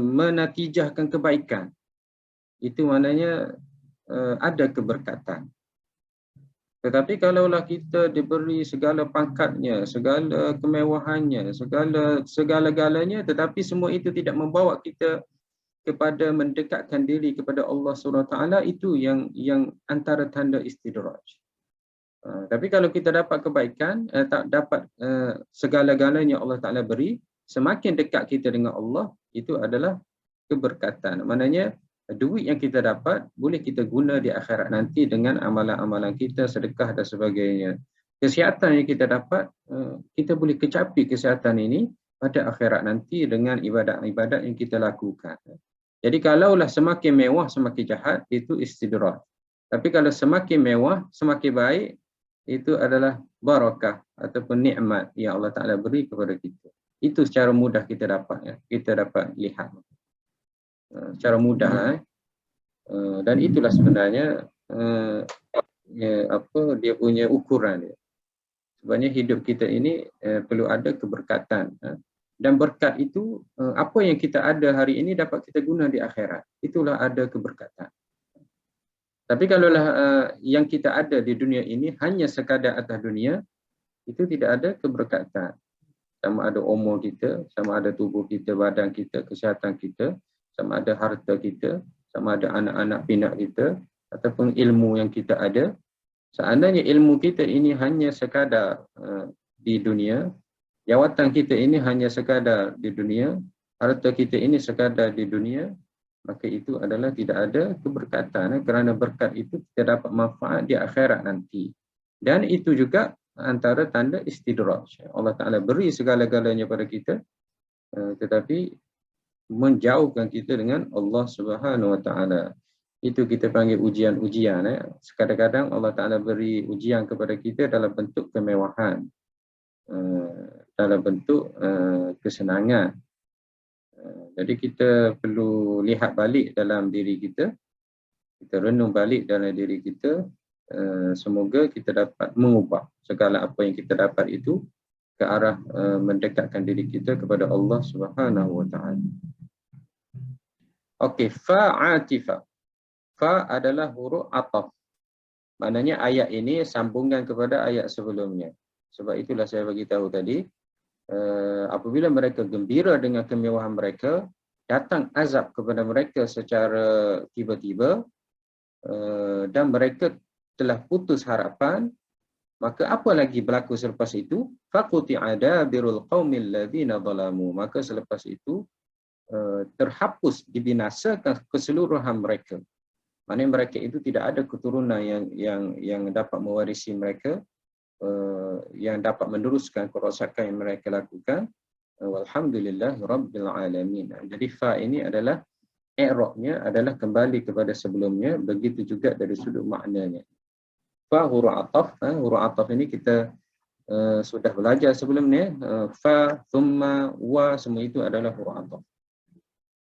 menatijahkan kebaikan, itu maknanya ada keberkatan. Tetapi kalaulah kita diberi segala pangkatnya, segala kemewahannya, segala-galanya, tetapi semua itu tidak membawa kita kepada mendekatkan diri kepada Allah SWT, itu yang antara tanda istidraj. Tapi kalau kita dapat kebaikan, tak dapat segala-galanya Allah Ta'ala beri, semakin dekat kita dengan Allah, itu adalah keberkatan. Maknanya duit yang kita dapat boleh kita guna di akhirat nanti dengan amalan-amalan kita, sedekah dan sebagainya. Kesihatan yang kita dapat, kita boleh kecapi kesihatan ini pada akhirat nanti dengan ibadat-ibadat yang kita lakukan. Jadi kalaulah semakin mewah semakin jahat, itu istidraj. Tapi kalau semakin mewah semakin baik, itu adalah barakah ataupun nikmat yang Allah Ta'ala beri kepada kita. Itu secara mudah kita dapat, kita dapat lihat secara mudah, dan itulah sebenarnya dia punya ukuran dia. Sebenarnya hidup kita ini perlu ada keberkatan, dan berkat itu apa yang kita ada hari ini dapat kita guna di akhirat, itulah ada keberkatan. Tapi kalaulah yang kita ada di dunia ini hanya sekadar atas dunia, itu tidak ada keberkatan. Sama ada umur kita, sama ada tubuh kita, badan kita, kesihatan kita, sama ada harta kita, sama ada anak-anak pinak kita, ataupun ilmu yang kita ada. Seandainya ilmu kita ini hanya sekadar di dunia, jawatan kita ini hanya sekadar di dunia, harta kita ini sekadar di dunia, maka itu adalah tidak ada keberkatan, kerana berkat itu kita dapat manfaat di akhirat nanti. Dan itu juga antara tanda istidraj. Allah Ta'ala beri segala-galanya pada kita, tetapi menjauhkan kita dengan Allah Subhanahu Wa Ta'ala. Itu kita panggil ujian-ujian. Kadang-kadang Allah Ta'ala beri ujian kepada kita dalam bentuk kemewahan, dalam bentuk kesenangan. Jadi kita perlu lihat balik dalam diri kita, kita renung balik dalam diri kita, semoga kita dapat mengubah segala apa yang kita dapat itu ke arah mendekatkan diri kita kepada Allah Subhanahu Wa Ta'ala. Okey, fa'atifah. Fa adalah huruf ataf. Maknanya ayat ini sambungan kepada ayat sebelumnya. Sebab itulah saya bagi tahu tadi, apabila mereka gembira dengan kemewahan mereka, datang azab kepada mereka secara tiba-tiba, dan mereka telah putus harapan, Maka apa lagi berlaku selepas itu? Faquti'a dabirul qaumil ladzina zalamu. Maka selepas itu terhapus, dibinasakan keseluruhan mereka. Maknanya mereka itu tidak ada keturunan yang dapat mewarisi mereka, yang dapat meneruskan kerosakan yang mereka lakukan. Walhamdulillah rabbil alamin. Jadi fa ini adalah i'rabnya adalah kembali kepada sebelumnya, begitu juga dari sudut maknanya. Fa huruf ataf ini kita sudah belajar sebelumnya. Fa, thumma, wa, semua itu adalah huruf ataf.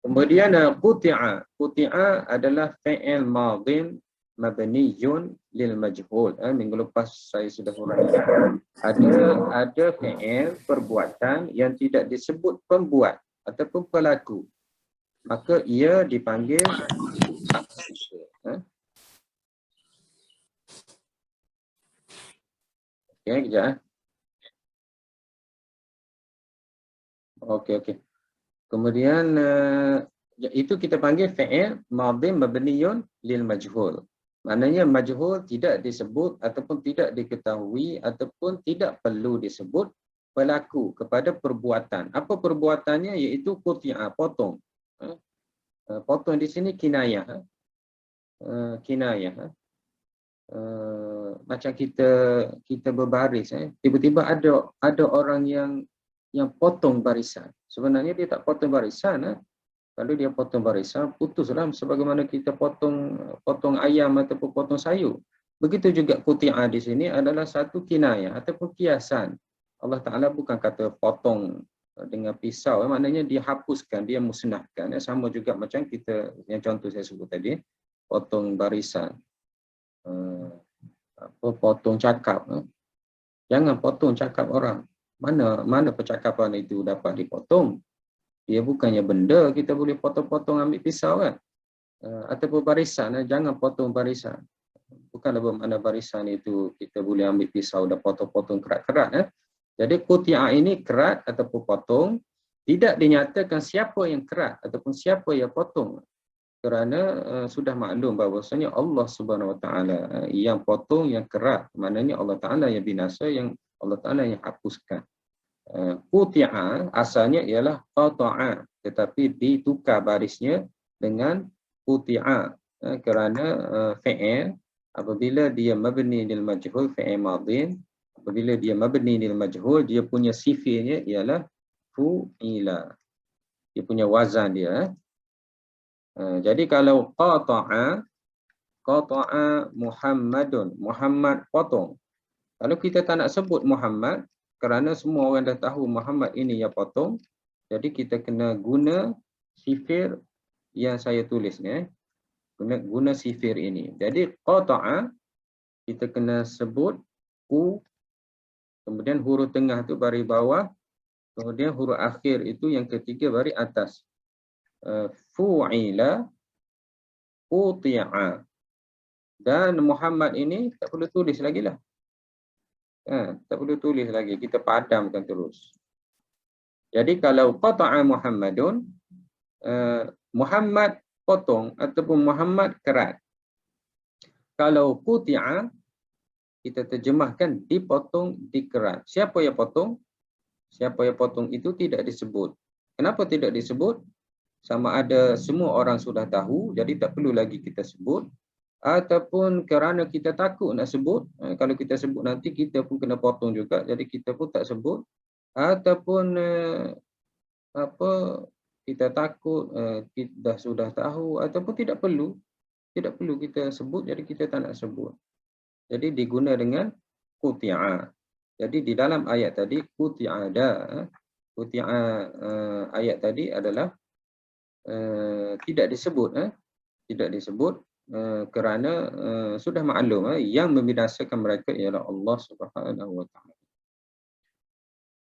Kemudian quti'a. Quti'a adalah fi'il madhin mabniyun lil majhul. Minggu lepas saya sudah uraikan. Ada fi'il perbuatan yang tidak disebut pembuat ataupun pelaku. Maka ia dipanggil okey, kejap. Okey. Kemudian itu kita panggil fi'il madhi mabniyun lil majhul. Maknanya majhul tidak disebut ataupun tidak diketahui ataupun tidak perlu disebut pelaku kepada perbuatan. Apa perbuatannya? Iaitu quti'a, potong. Potong di sini kinayah. Kinayah. Macam kita berbaris, tiba-tiba ada orang yang potong barisan. Sebenarnya dia tak potong barisan. Kalau dia potong barisan, putuslah sebagaimana kita potong ayam ataupun potong sayur. Begitu juga quti'a di sini adalah satu kinayah ataupun kiasan. Allah Ta'ala bukan kata potong dengan pisau, maknanya dia hapuskan, dia musnahkan. Sama juga macam kita, yang contoh saya sebut tadi, potong barisan. Potong cakap. Jangan potong cakap orang. Mana percakapan itu dapat dipotong? Dia bukannya benda kita boleh potong-potong ambil pisau kan? Ataupun barisan, jangan potong barisan. Bukanlah bermakna barisan itu kita boleh ambil pisau dan potong-potong kerat-kerat. Jadi quti'a ini kerat ataupun potong, tidak dinyatakan siapa yang kerat ataupun siapa yang potong. Kerana sudah maklum bahawasanya Allah Subhanahu Wa Taala yang potong, yang kerat. Maknanya Allah Taala yang binasa, yang Allah Ta'ala yang hapuskan. Quti'a asalnya ialah qata'a, tetapi ditukar barisnya dengan quti'a kerana fi'il apabila dia mabni lil majhul, fi'il madhin, apabila dia mabni lil majhul, dia punya sifirnya ialah fu'ila. Dia punya wazan dia. Jadi kalau qata'a Muhammadun, Muhammad potong. Kalau kita tak nak sebut Muhammad, kerana semua orang dah tahu Muhammad ini yang potong, jadi kita kena guna sifir yang saya tulis ni. Guna sifir ini. Jadi qata'a, kita kena sebut ku, kemudian huruf tengah tu baris bawah, kemudian huruf akhir itu yang ketiga baris atas. Fu'ila, quti'a. Dan Muhammad ini tak perlu tulis lagi lah. Tak perlu tulis lagi, kita padamkan terus. Jadi kalau qata'a Muhammadun, Muhammad potong ataupun Muhammad kerat. Kalau quti'a, kita terjemahkan dipotong, dikerat. Siapa yang potong? Siapa yang potong itu tidak disebut. Kenapa tidak disebut? Sama ada semua orang sudah tahu, jadi tak perlu lagi kita sebut. Ataupun kerana kita takut nak sebut, kalau kita sebut nanti kita pun kena potong juga, jadi kita pun tak sebut. Ataupun kita takut, kita sudah tahu, ataupun tidak perlu kita sebut, jadi kita tak nak sebut. Jadi diguna dengan quti'a. Jadi di dalam ayat tadi quti'ada, quti'a ayat tadi adalah tidak disebut, kerana sudah maklum yang membinasakan mereka ialah Allah Subhanahu Wa Taala.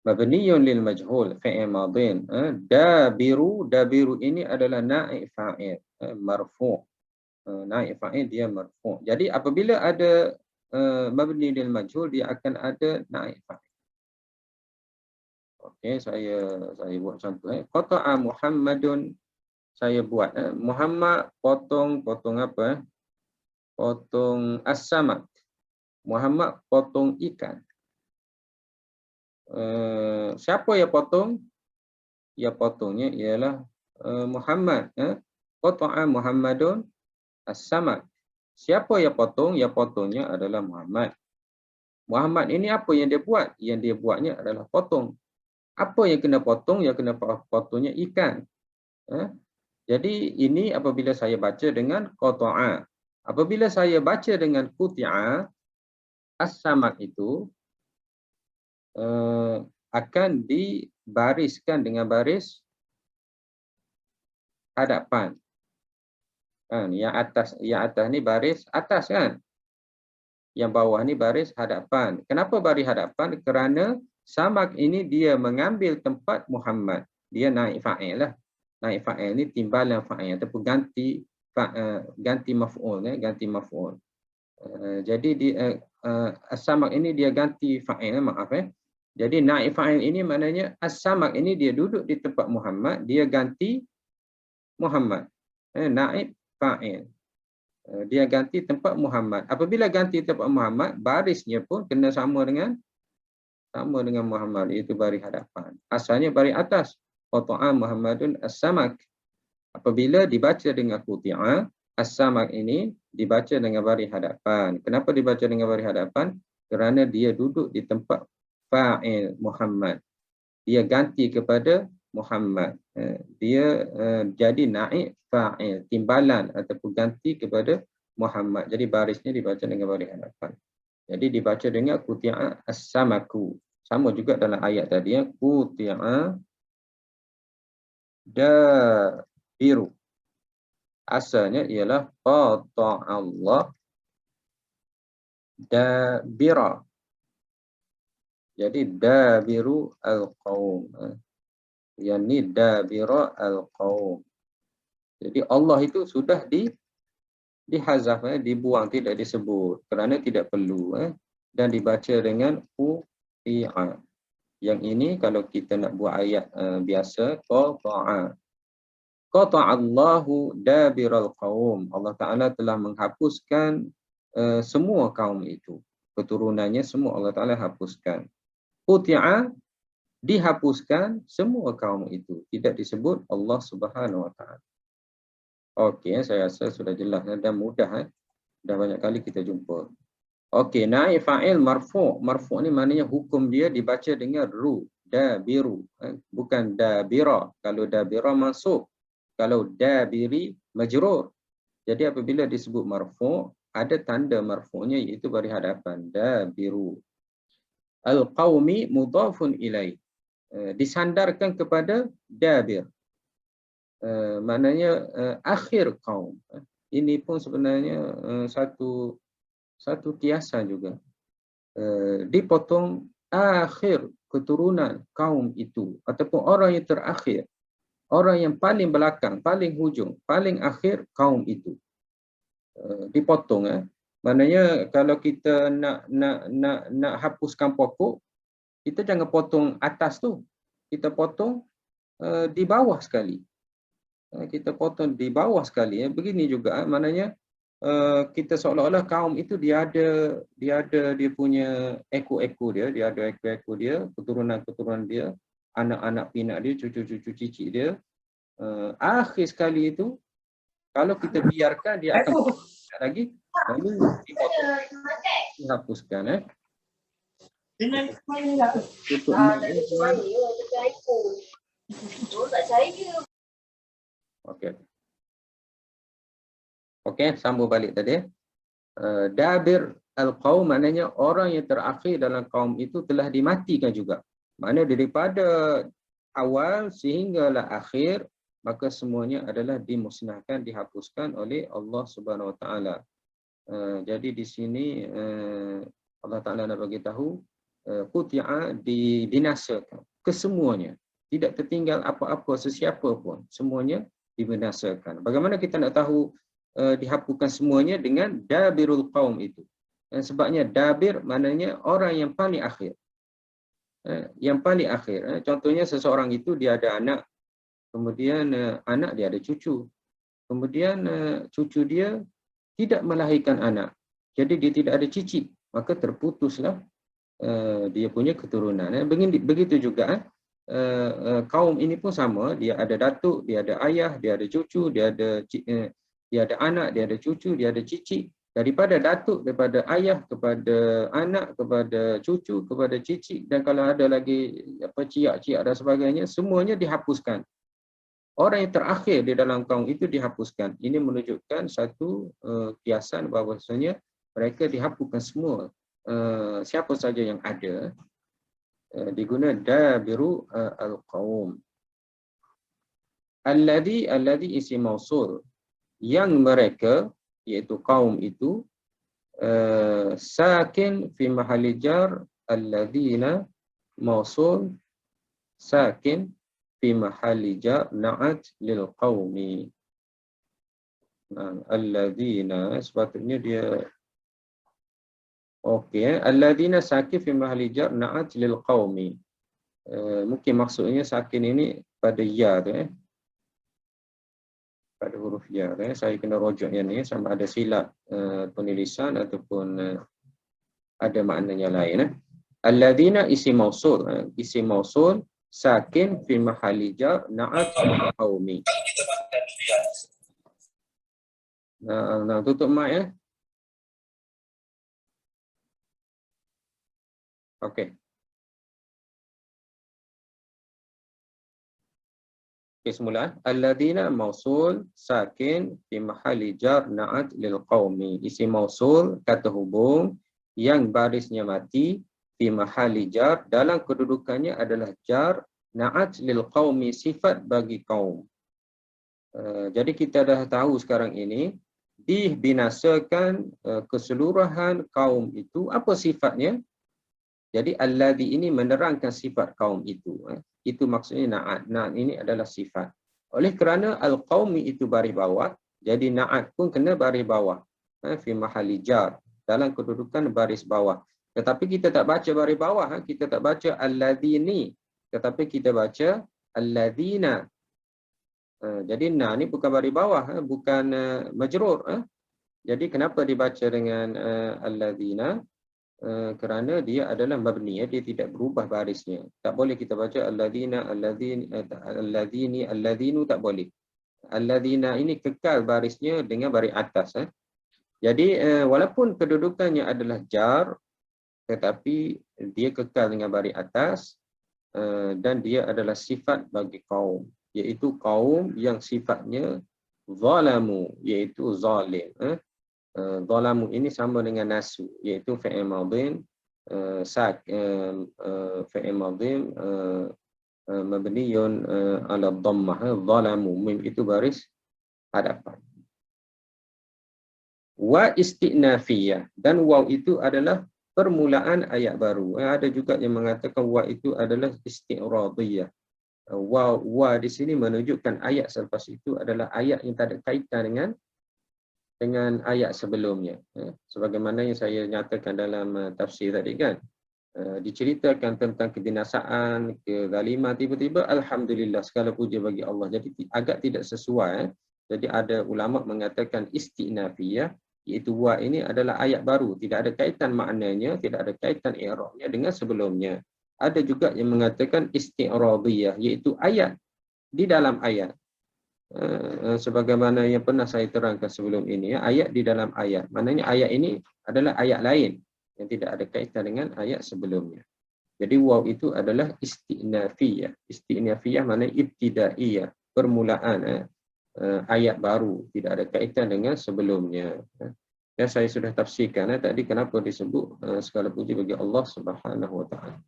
Mabniyun lil majhul, fi'il madhin. Dabiru ini adalah naib fa'il, marfu'. Naib fa'il dia marfu'. Jadi apabila ada mabni lil majhul, dia akan ada naib fa'il. Okey, saya buat contoh. Qata'a Muhammadun, saya buat Muhammad potong apa? Potong as-samak. Muhammad potong ikan. Siapa yang potong? Yang potongnya ialah Muhammad. Qata'a Muhammadun as-samak. Siapa yang potong? Yang potongnya adalah Muhammad. Muhammad ini apa yang dia buat? Yang dia buatnya adalah potong. Apa yang kena potong? Yang kena potongnya ikan. Jadi ini apabila saya baca dengan qata'a. Apabila saya baca dengan quti'a, as-samak itu akan dibariskan dengan baris hadapan. Yang atas ni baris atas kan? Yang bawah ni baris hadapan. Kenapa baris hadapan? Kerana samak ini dia mengambil tempat Muhammad. Dia naik fa'il lah. Naik fa'il ni timbalan fa'il ataupun ganti maf'ul, ganti maf'ul. Jadi as-samak ini dia ganti fa'il, maaf. Jadi naik fa'il ini maknanya as-samak ini dia duduk di tempat Muhammad, dia ganti Muhammad. Naib fa'il. Dia ganti tempat Muhammad. Apabila ganti tempat Muhammad, barisnya pun kena sama dengan Muhammad, iaitu baris hadapan. Asalnya baris atas. Qata'a Muhammadun as-samak. Apabila dibaca dengan quti'a, as-samak ini dibaca dengan baris hadapan. Kenapa dibaca dengan baris hadapan? Kerana dia duduk di tempat fa'il Muhammad. Dia ganti kepada Muhammad. Dia jadi naik fa'il, timbalan ataupun ganti kepada Muhammad. Jadi barisnya dibaca dengan baris hadapan. Jadi dibaca dengan quti'a as-samaku. Sama juga dalam ayat tadi, quti'a dabiru. Asalnya ialah qata'allah dabira. Jadi dabiru al-qaum. Yang ni dabira al-qaum. Jadi Allah itu sudah dihazaf, dibuang, tidak disebut kerana tidak perlu, dan dibaca dengan quti'a. Yang ini kalau kita nak buat ayat biasa, qata'a. Qata'allahu dabiral qaum. Allah Ta'ala telah menghapuskan semua kaum itu. Keturunannya semua Allah Ta'ala hapuskan. Quti'a, dihapuskan semua kaum itu. Tidak disebut Allah Subhanahu Wa Ta'ala. Okey, saya rasa sudah jelas dan mudah. Dah banyak kali kita jumpa. Okey, naib fa'il marfu'. Marfu' ni maknanya hukum dia dibaca dengan ru, dabiru. Bukan dabira. Kalau dabira mansub. Kalau dabiri majrur. Jadi apabila disebut marfu', ada tanda marfu'nya iaitu baris hadapan. Dabiru. Al-qaumi mudhafun ilaih. Disandarkan kepada dabir. Maknanya akhir kaum. Ini pun sebenarnya satu kiasan juga. Dipotong akhir keturunan kaum itu ataupun orang yang terakhir, orang yang paling belakang, paling hujung, paling akhir kaum itu. Dipotong. Maknanya kalau kita nak hapuskan pokok, kita jangan potong atas tu. Kita potong di bawah sekali. Kita potong di bawah sekali. Begini juga, maknanya kita seolah-olah kaum itu dia ada dia punya ekor-ekor dia, ada ekor-ekor dia, keturunan-keturunan dia, anak-anak pinak dia, cucu-cucu cicit dia. Akhir sekali itu kalau kita biarkan dia akan lagi lalu dipotong, dihapuskan. Dengan tutup Okey, sambung balik tadi. Dabir al-qaum maknanya orang yang terakhir dalam kaum itu telah dimatikan juga. Maknanya daripada awal sehinggalah akhir, maka semuanya adalah dimusnahkan, dihapuskan oleh Allah Subhanahu Wa Taala. Jadi di sini Allah Taala nak bagi tahu quti'a dibinasakan kesemuanya. Tidak tertinggal apa-apa sesiapa pun. Semuanya dibinasakan. Bagaimana kita nak tahu dihapuskan semuanya? Dengan dabirul qaum itu. Sebabnya dabir maknanya orang yang paling akhir. Yang paling akhir. Contohnya seseorang itu dia ada anak. Kemudian anak dia ada cucu. Kemudian cucu dia tidak melahirkan anak. Jadi dia tidak ada cicit. maka terputuslah dia punya keturunan. Begitu juga kaum ini pun sama, dia ada datuk, dia ada ayah, dia ada cucu, dia ada anak, dia ada cucu, dia ada cicit. Daripada datuk, daripada ayah kepada anak, kepada cucu, kepada cicit, dan kalau ada lagi ciak-ciak dan sebagainya, semuanya dihapuskan. Orang yang terakhir di dalam kaum itu dihapuskan. Ini menunjukkan satu kiasan bahawasanya mereka dihapuskan semua. Siapa saja yang ada, diguna dabiru al-qaum. Alladhi isi mausul, yang mereka, iaitu kaum itu, sakin fi mahalli jar, alladhina mausul sakin fi mahalli jar na'at lil qaumi. Alladhina sepatutnya dia okey, alladhina sakin fi mahalli jar na'at lil qaumi. Mungkin maksudnya sakin ini pada ya tu, pada huruf ya. Saya kena rujuk yang ni sama ada silap penulisan ataupun ada maknanya lain. Alladzina isim mausul, isim mausul sakin fi mahalli jar na'at qaumi. Nah, tutup mic ya. Okey. Semula alladzina mausul sakin fi mahalli jar na'at lil qaumi. Isim mausul kata hubung yang barisnya mati fi mahalli jar dalam kedudukannya adalah jar na'at lil qaumi sifat bagi kaum. Jadi kita dah tahu sekarang ini dibinasakan keseluruhan kaum itu. Apa sifatnya? Jadi alladhi ini menerangkan sifat kaum itu. Itu maksudnya na'at. Na'at ini adalah sifat. Oleh kerana al-qaumi itu baris bawah, jadi na'at pun kena baris bawah. Fi mahalli jar, dalam kedudukan baris bawah. Tetapi kita tak baca baris bawah. Kita tak baca alladhini. Tetapi kita baca alladhina. Jadi na ni bukan baris bawah, bukan majrur. Jadi kenapa dibaca dengan alladhina? Kerana dia adalah mabni, dia tidak berubah barisnya. Tak boleh kita baca alladzina, alladzini, alladzinu, tak boleh. Alladzina ini kekal barisnya dengan baris atas. Jadi walaupun kedudukannya adalah jar, tetapi dia kekal dengan baris atas dan dia adalah sifat bagi kaum, iaitu kaum yang sifatnya zalamu, iaitu zalim. Zalamu ini sama dengan nasu, iaitu fi'il madhin fi'il madhin mabniyun ala dhammah. Zalamu mim itu baris hadapan. Wa istinafiyah, dan waw itu adalah permulaan ayat baru. Ada juga yang mengatakan wa itu adalah isti'radiyah. Wa di sini menunjukkan ayat selepas itu adalah ayat yang tak ada kaitan dengan ayat sebelumnya. Sebagaimana yang saya nyatakan dalam tafsir tadi kan. Diceritakan tentang kebinasaan, kezaliman, tiba-tiba alhamdulillah, segala puja bagi Allah. Jadi agak tidak sesuai. Jadi ada ulama mengatakan istinafiyah, iaitu wa ini adalah ayat baru, tidak ada kaitan maknanya, tidak ada kaitan i'rabnya dengan sebelumnya. Ada juga yang mengatakan isti'radiyah, iaitu ayat di dalam ayat. Sebagaimana yang pernah saya terangkan sebelum ini, ayat di dalam ayat. Maknanya ayat ini adalah ayat lain yang tidak ada kaitan dengan ayat sebelumnya. Jadi waw itu adalah istinafiyah. Istinafiyah maknanya ibtidaiyah, permulaan ayat baru, tidak ada kaitan dengan sebelumnya. Ya, saya sudah tafsirkan tadi kenapa disebut segala puji bagi Allah Subhanahu wa taala.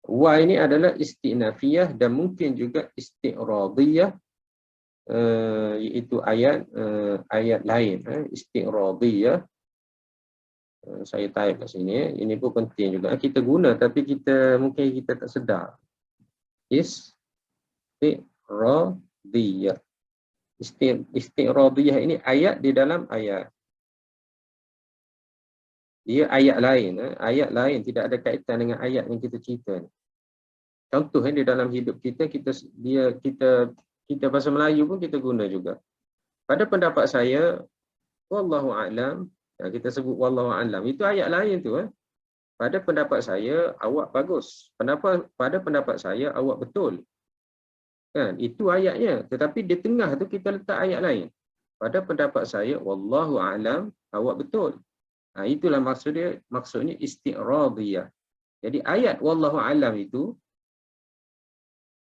Wa ini adalah istinafiyah dan mungkin juga isti'radiyah, iaitu ayat lain. Isti'radiyah, saya type kat sini. Ini pun penting juga kita guna, tapi mungkin kita tak sedar. Isti'radiyah. Isti'radiyah ini ayat di dalam ayat. Dia ayat lain, tidak ada kaitan dengan ayat yang kita cerita. Contoh di dalam hidup kita bahasa Melayu pun kita guna juga. Pada pendapat saya, wallahu a'lam, Kita sebut wallahu a'lam. Itu ayat lain tu. Pada pendapat saya awak bagus. Pada pendapat saya awak betul. Kan? Itu ayatnya. Tetapi di tengah tu kita letak ayat lain. Pada pendapat saya wallahu a'lam awak betul. Itulah maksudnya isti'radiyah. Jadi ayat wallahu a'lam itu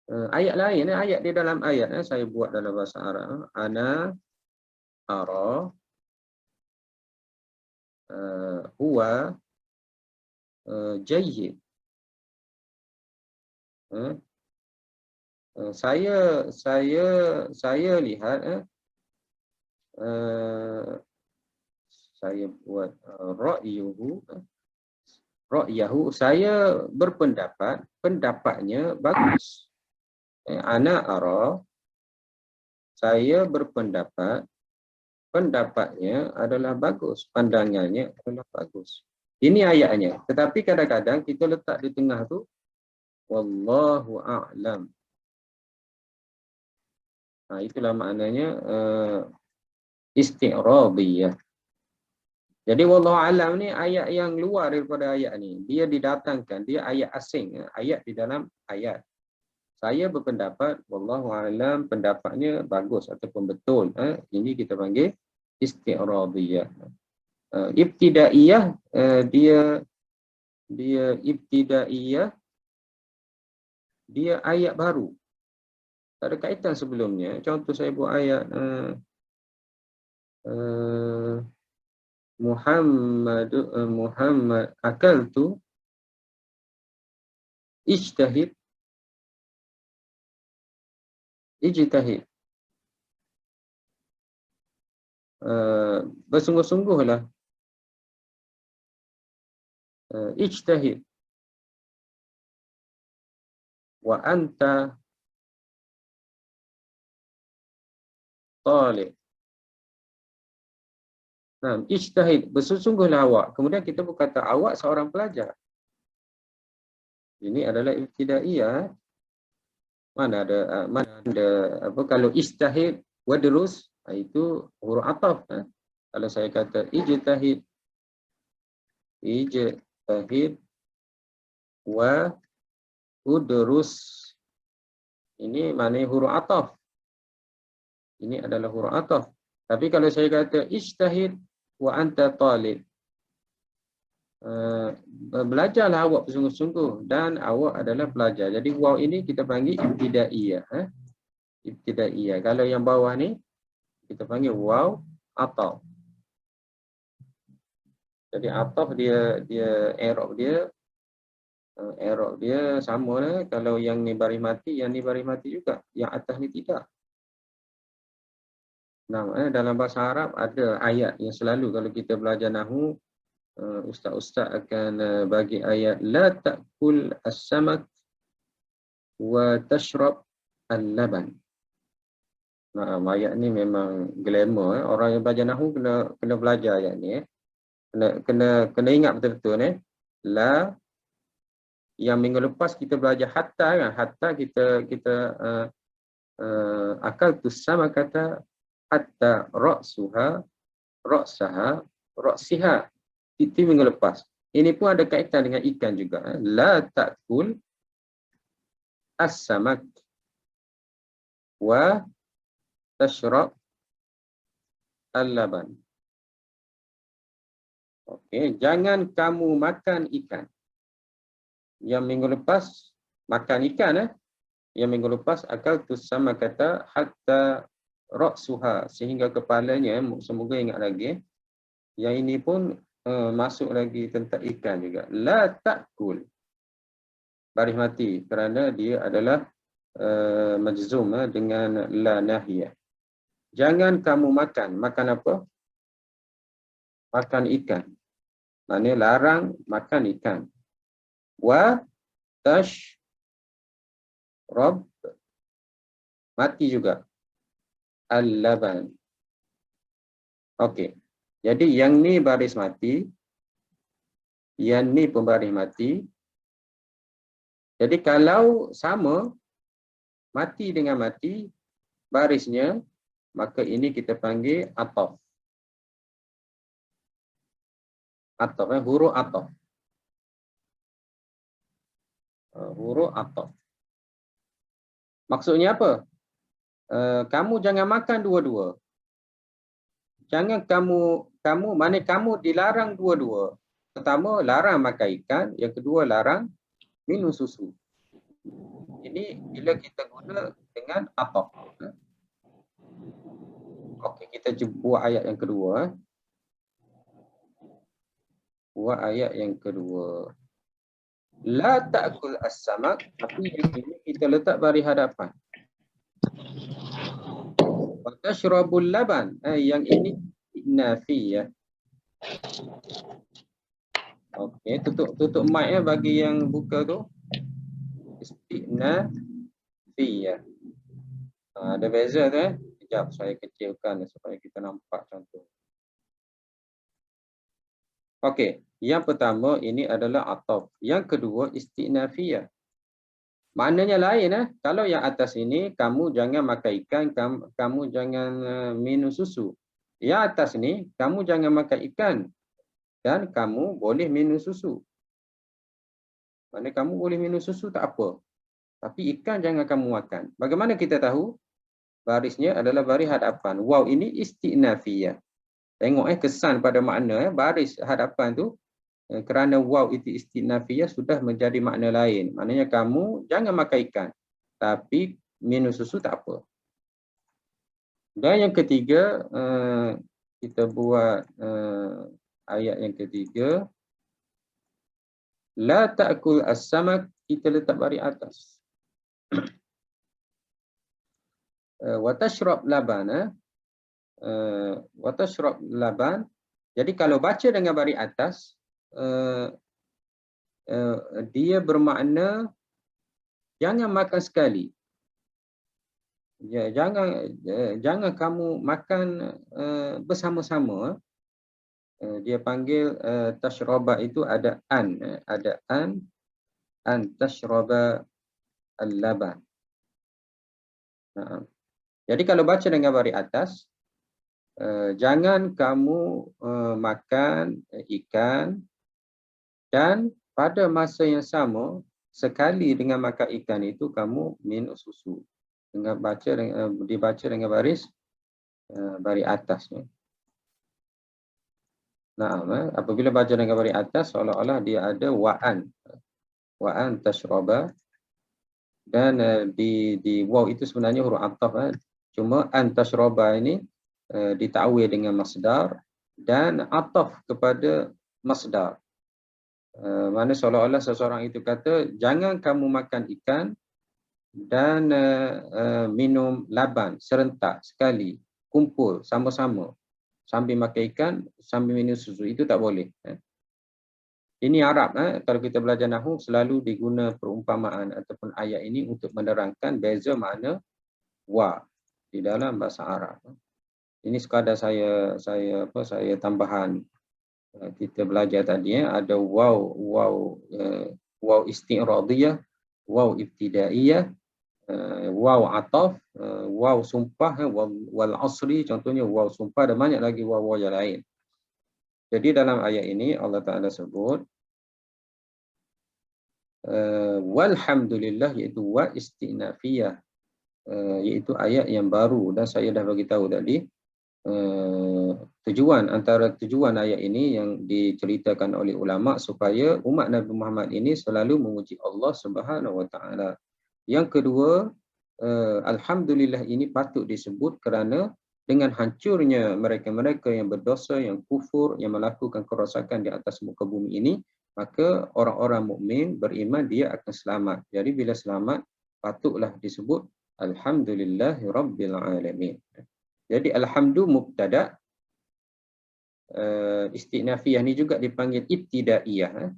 ayat lain, ayat di dalam ayat saya buat dalam bahasa Arab. Ana ara huwa jayyid. Saya lihat saya buat ra'yahu, saya berpendapat, pendapatnya bagus. Ana ara, saya berpendapat, pendapatnya adalah bagus, pandangannya adalah bagus. Ini ayatnya. Tetapi kadang-kadang kita letak di tengah tu wallahu a'lam. Itulah maknanya isti'radiyah. Jadi wallahu a'lam ni ayat yang luar daripada ayat ni. Dia didatangkan, dia ayat asing, ayat di dalam ayat. Saya berpendapat wallahu a'lam, pendapatnya bagus ataupun betul. Ini kita panggil isti'radiyah. Ibtidaiyah, dia ibtidaiyah, dia ayat baru. Tak ada kaitan sebelumnya. Contoh saya buat ayat Muhammad akaltu ijtahid. Bersungguh-sungguhlah. Ijtahid. Wa anta talib. Ijtahid, bersungguhlah awak. Kemudian kita berkata awak seorang pelajar. Ini adalah ibtidaiyah. Mana ada apa, kalau ijtahid wadrus, itu huruf ataf. Kalau saya kata ijtahid wa udrus, ini maknanya huruf ataf. Ini adalah huruf ataf. Tapi kalau saya kata ijtahid wa anta talib, belajarlah awak bersungguh-sungguh dan awak adalah pelajar. Jadi waw ini kita panggil ibtidaiyah. Ibtidaiyah. Kalau yang bawah ni kita panggil waw ataf. Jadi ataf dia i'rab dia sama lah. Kalau yang ni baris mati, yang ni baris mati juga. Yang atas ni tidak. Dalam bahasa Arab ada ayat yang selalu kalau kita belajar nahwu, ustaz-ustaz akan bagi ayat la ta'kul as-samak wa tashrab al-laban. Ayat ni memang glamour. Orang yang belajar nahwu kena belajar ayat ni. Kena ingat betul-betul ni. La, yang minggu lepas kita belajar hatta kan. Hatta kita akal tu sama kata hatta ra'siha. Itu minggu lepas. Ini pun ada kaitan dengan ikan juga. La ta'kul as-samak wa tashrab al-laban. Okey, jangan kamu makan ikan. Yang minggu lepas makan ikan. Yang minggu lepas akal tu sama kata hatta ra'suha, sehingga kepalanya, semoga ingat lagi. Yang ini pun masuk lagi tentang ikan juga. La ta'kul, baris mati kerana dia adalah majzum dengan la nahiyah. Jangan kamu makan. Makan apa? Makan ikan. Maknanya larang makan ikan. Wa tashrab, mati juga, al-laban. Okey. Jadi yang ni baris mati, yang ni pun baris mati. Jadi kalau sama, mati dengan mati, barisnya, maka ini kita panggil ataf. Ataf, huruf ataf. Huruf ataf. Maksudnya apa? Kamu jangan makan dua-dua. Jangan kamu dilarang dua-dua. Pertama, larang makan ikan. Yang kedua, larang minum susu. Ini bila kita guna dengan ataf. Okey, kita buat ayat yang kedua. Buat ayat yang kedua. La ta'kul as-samak, tapi yang ini kita letak bari hadapan. Wa tashrabul laban, yang ini nafiyah. Okey, tutup mic bagi yang buka tu. Istinafiyah. Ada beza tu Sekejap saya kecilkan supaya kita nampak contoh. Okey, yang pertama ini adalah ataf. Yang kedua istinafiyah. Maknanya lain Kalau yang atas ini kamu jangan makan ikan, kamu jangan minum susu. Yang atas ni kamu jangan makan ikan dan kamu boleh minum susu. Maknanya kamu boleh minum susu tak apa. Tapi ikan jangan kamu makan. Bagaimana kita tahu? Barisnya adalah baris hadapan. Waw ini istinafiyah. Tengok kesan pada makna baris hadapan tu kerana waw itu istinafiyah sudah menjadi makna lain. Maknanya kamu jangan makan ikan tapi minum susu tak apa. Dan yang ketiga kita buat ayat yang ketiga. La ta'kul as-samak, kita letak baris atas. Wa tashrab laban. Wa tashrab laban. Jadi kalau baca dengan baris atas dia bermakna jangan makan sekali. Ya, jangan kamu makan bersama-sama. Dia panggil tashraba itu ada an tashraba al-laban. Jadi kalau baca dengan baris atas, jangan kamu makan ikan dan pada masa yang sama sekali dengan makan ikan itu kamu minum susu. Dengan dibaca dengan baris atas. Apabila baca dengan baris atas seolah-olah dia ada wa'an tashraba. Dan di waw itu sebenarnya huruf ataf. Cuma an tashraba ini ditakwil dengan masdar dan ataf kepada masdar. Mana seolah-olah seseorang itu kata jangan kamu makan ikan dan minum laban serentak sekali, kumpul sama-sama sambil makan ikan sambil minum susu, itu tak boleh. Ini Arab. Kalau kita belajar nahwu selalu diguna perumpamaan ataupun ayat ini untuk menerangkan beza makna wa di dalam bahasa Arab. Ini sekadar saya tambahan. Kita belajar tadi ada waw isti'radiyah, waw ibtidaiyah, waw ataf, waw sumpah, wal asri, contohnya waw sumpah, dan banyak lagi waw yang lain. Jadi dalam ayat ini Allah Ta'ala sebut walhamdulillah, iaitu wa istinafiyah, iaitu ayat yang baru. Dan saya dah bagi tahu tadi antara tujuan ayat ini yang diceritakan oleh ulama supaya umat Nabi Muhammad ini selalu memuji Allah Subhanahu Wa Ta'ala. Yang kedua, alhamdulillah ini patut disebut kerana dengan hancurnya mereka-mereka yang berdosa, yang kufur, yang melakukan kerosakan di atas muka bumi ini, maka orang-orang mukmin beriman dia akan selamat. Jadi bila selamat, patutlah disebut alhamdulillahirabbil alamin. Jadi alhamdu mubtada, istinafiyah ni juga dipanggil ibtidaiyah.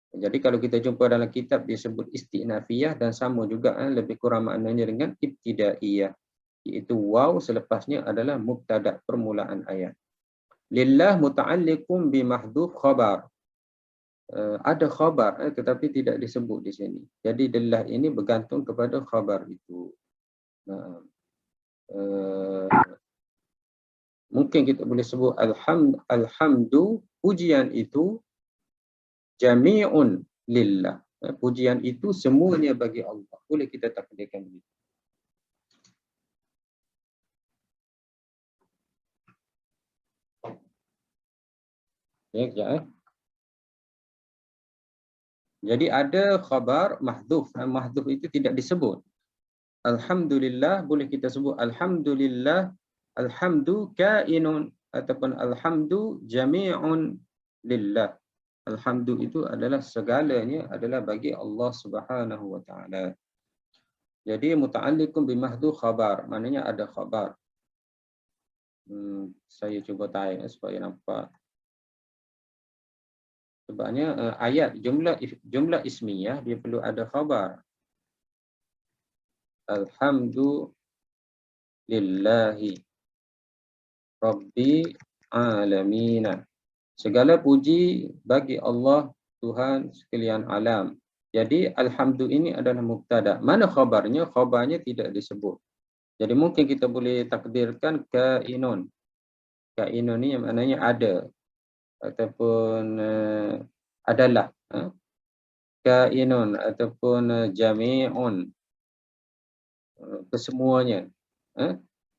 Jadi kalau kita jumpa dalam kitab disebut istinafiyah dan sama juga lebih kurang maknanya dengan ibtidaiyah, iaitu waw selepasnya adalah mubtada, permulaan ayat. Lillah muta'alliqum bi mahdhuf khabar. Ada khabar tetapi tidak disebut di sini. Jadi lillah ini bergantung kepada khabar itu. Mungkin kita boleh sebut alhamdu, pujian itu jami'un lillah. Pujian itu semuanya bagi Allah. Boleh kita takdirkan begitu. Ya, kejap. Jadi ada khabar mahdhuf. Mahdhuf itu tidak disebut. Alhamdulillah boleh kita sebut alhamdulillah, alhamdu kainun ataupun alhamdu jami'un lillah. Alhamdu itu adalah segalanya adalah bagi Allah Subhanahu wa taala. Jadi muta'alliqun bi mahdhuf khabar, maknanya ada khabar. Saya cuba type supaya nampak. Sebabnya ayat jumlah ismiyah dia perlu ada khabar. Alhamdulillahi Rabbil Alamin. Segala puji bagi Allah Tuhan sekalian alam. Jadi alhamdu ini adalah mubtada. Mana khabarnya? Khabarnya tidak disebut. Jadi mungkin kita boleh takdirkan kainun. Kainun ni yang maknanya ada ataupun adalah. Kainun ataupun jami'un. Kesemuanya.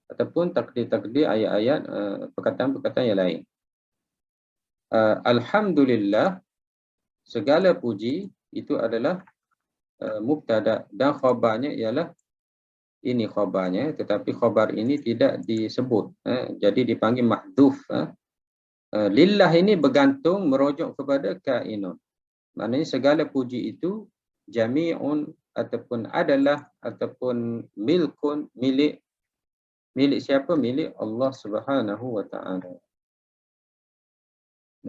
Ataupun takdir-takdir ayat-ayat perkataan-perkataan yang lain. Alhamdulillah, segala puji itu adalah mubtada dan khabarnya ialah ini khabarnya, tetapi khabar ini tidak disebut. Jadi dipanggil mahdhuf. Lillah ini bergantung merujuk kepada kainun. Maknanya segala puji itu jami'un ataupun adalah ataupun milkun, milik siapa? Milik Allah Subhanahu wa taala.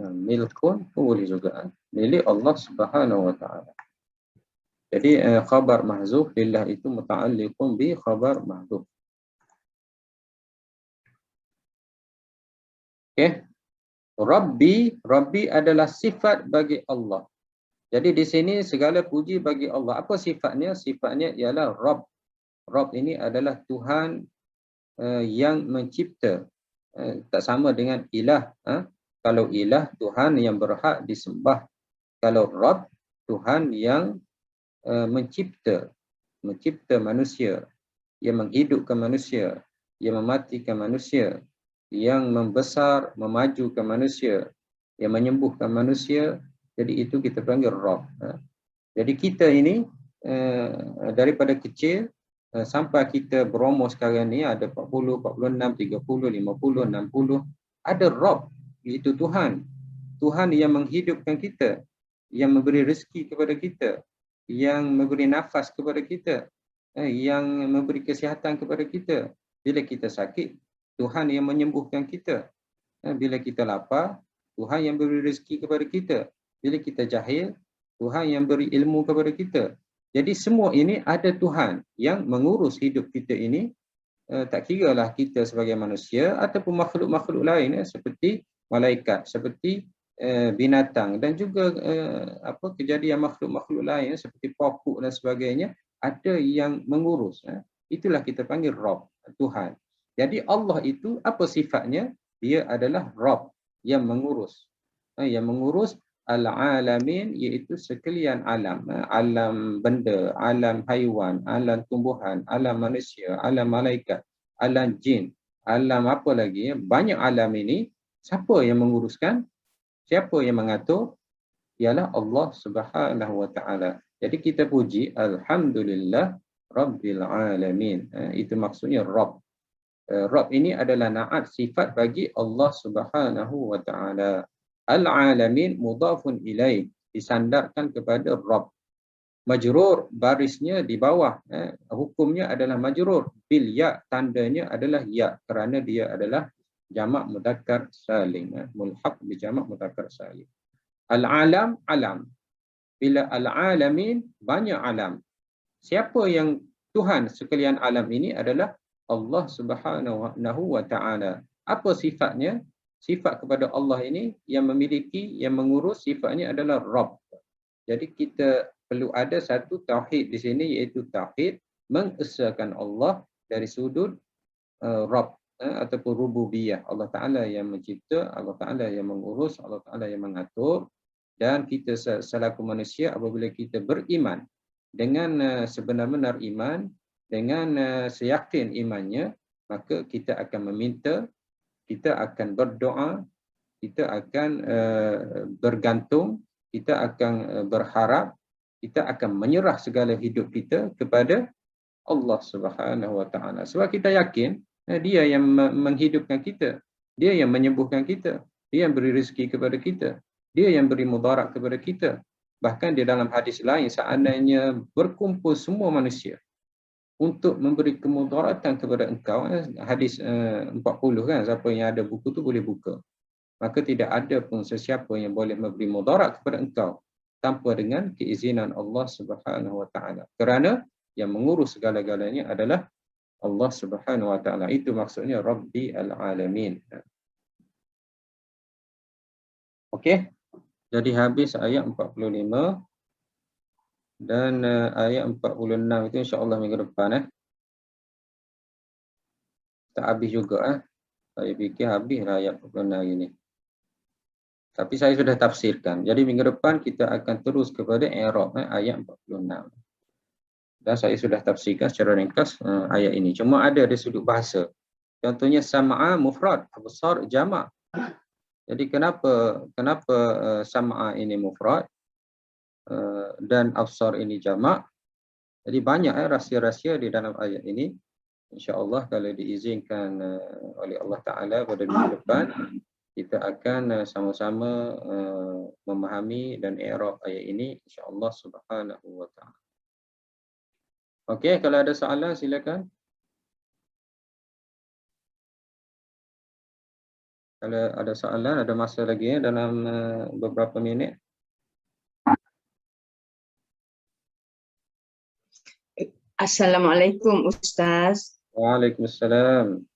Milkun boleh juga milik Allah Subhanahu wa taala. Jadi khabar mahzuf lillah itu muta'alliqun bi khabar mahzuf. Okey. Rabbi adalah sifat bagi Allah. Jadi di sini segala puji bagi Allah. Apa sifatnya? Sifatnya ialah Rabb. Rabb ini adalah Tuhan yang mencipta. Tak sama dengan ilah. Kalau ilah, Tuhan yang berhak disembah. Kalau Rabb, Tuhan yang mencipta manusia, yang menghidupkan manusia, yang mematikan manusia, yang membesar, memajukan manusia, yang menyembuhkan manusia. Jadi itu kita panggil Rabb. Jadi kita ini daripada kecil sampai kita berumur sekarang ni ada 40, 46, 30, 50, 60, ada Rabb. Iaitu Tuhan. Tuhan yang menghidupkan kita, yang memberi rezeki kepada kita, yang memberi nafas kepada kita, yang memberi kesihatan kepada kita. Bila kita sakit, Tuhan yang menyembuhkan kita. Bila kita lapar, Tuhan yang beri rezeki kepada kita. Bila kita jahil, Tuhan yang beri ilmu kepada kita. Jadi semua ini ada Tuhan yang mengurus hidup kita ini. Tak kiralah kita sebagai manusia ataupun makhluk-makhluk lain seperti malaikat, seperti binatang dan juga kejadian makhluk-makhluk lain seperti pokok dan sebagainya, ada yang mengurus. Itulah kita panggil Rabb, Tuhan. Jadi Allah itu apa sifatnya? Dia adalah Rabb yang mengurus. Yang mengurus al-alamin, iaitu sekalian alam. Alam benda, alam haiwan, alam tumbuhan, alam manusia, alam malaikat, alam jin, alam apa lagi. Banyak alam ini. Siapa yang menguruskan? Siapa yang mengatur? Ialah Allah Subhanahu wa taala. Jadi kita puji alhamdulillah rabbil alamin. Itu maksudnya Rabb. Rabb ini adalah na'at sifat bagi Allah Subhanahu wa taala. Al-alamin mudhafun ilaih, disandarkan kepada Rabb. Majrur barisnya di bawah, hukumnya adalah majrur bil ya, tandanya adalah ya kerana dia adalah jamak mudzakkar salim, mulhaq bi jamak mudzakkar salim. Al-alam, alam. Bila al-alamin, banyak alam. Siapa yang Tuhan sekalian alam ini adalah Allah Subhanahu wa taala. Apa sifatnya? Sifat kepada Allah ini yang memiliki, yang mengurus, sifatnya adalah Rabb. Jadi kita perlu ada satu tauhid di sini, iaitu tauhid mengesahkan Allah dari sudut Rabb ataupun rububiyah. Allah Ta'ala yang mencipta, Allah Ta'ala yang mengurus, Allah Ta'ala yang mengatur. Dan kita selaku manusia apabila kita beriman dengan sebenar-benar iman, dengan seyakin imannya, maka kita akan meminta, kita akan berdoa, kita akan bergantung, kita akan berharap, kita akan menyerah segala hidup kita kepada Allah Subhanahu Wa Taala. Sebab kita yakin Dia yang menghidupkan kita, Dia yang menyembuhkan kita, Dia yang beri rezeki kepada kita, Dia yang beri mudarat kepada kita. Bahkan di dalam hadis lain, seandainya berkumpul semua manusia untuk memberi kemudaratan kepada engkau, hadis 40 kan, siapa yang ada buku tu boleh buka. Maka tidak ada pun sesiapa yang boleh memberi mudarat kepada engkau tanpa dengan keizinan Allah Subhanahu Wa Taala. Kerana yang mengurus segala-galanya adalah Allah Subhanahu Wa Taala. Itu maksudnya Rabbi Al-Alamin. Okey. Jadi habis ayat 45 dan ayat 46 itu insya-Allah minggu depan tak habis juga Saya fikir habis ayat 46 hari ni. Tapi saya sudah tafsirkan. Jadi minggu depan kita akan terus kepada i'rab ayat 46. Dan saya sudah tafsirkan secara ringkas ayat ini. Cuma ada dari sudut bahasa. Contohnya sam'a mufrad, absar jama'. Jadi kenapa sam'a ini mufrad dan absar ini jama'? Jadi banyak rahsia-rahsia di dalam ayat ini. InsyaAllah kalau diizinkan oleh Allah Ta'ala pada minggu depan, kita akan sama-sama memahami dan i'rab ayat ini insyaAllah subhanahu wa ta'ala. Okey, kalau ada soalan silakan. Kalau ada soalan, ada masa lagi dalam beberapa minit. Assalamualaikum Ustaz. Waalaikumsalam.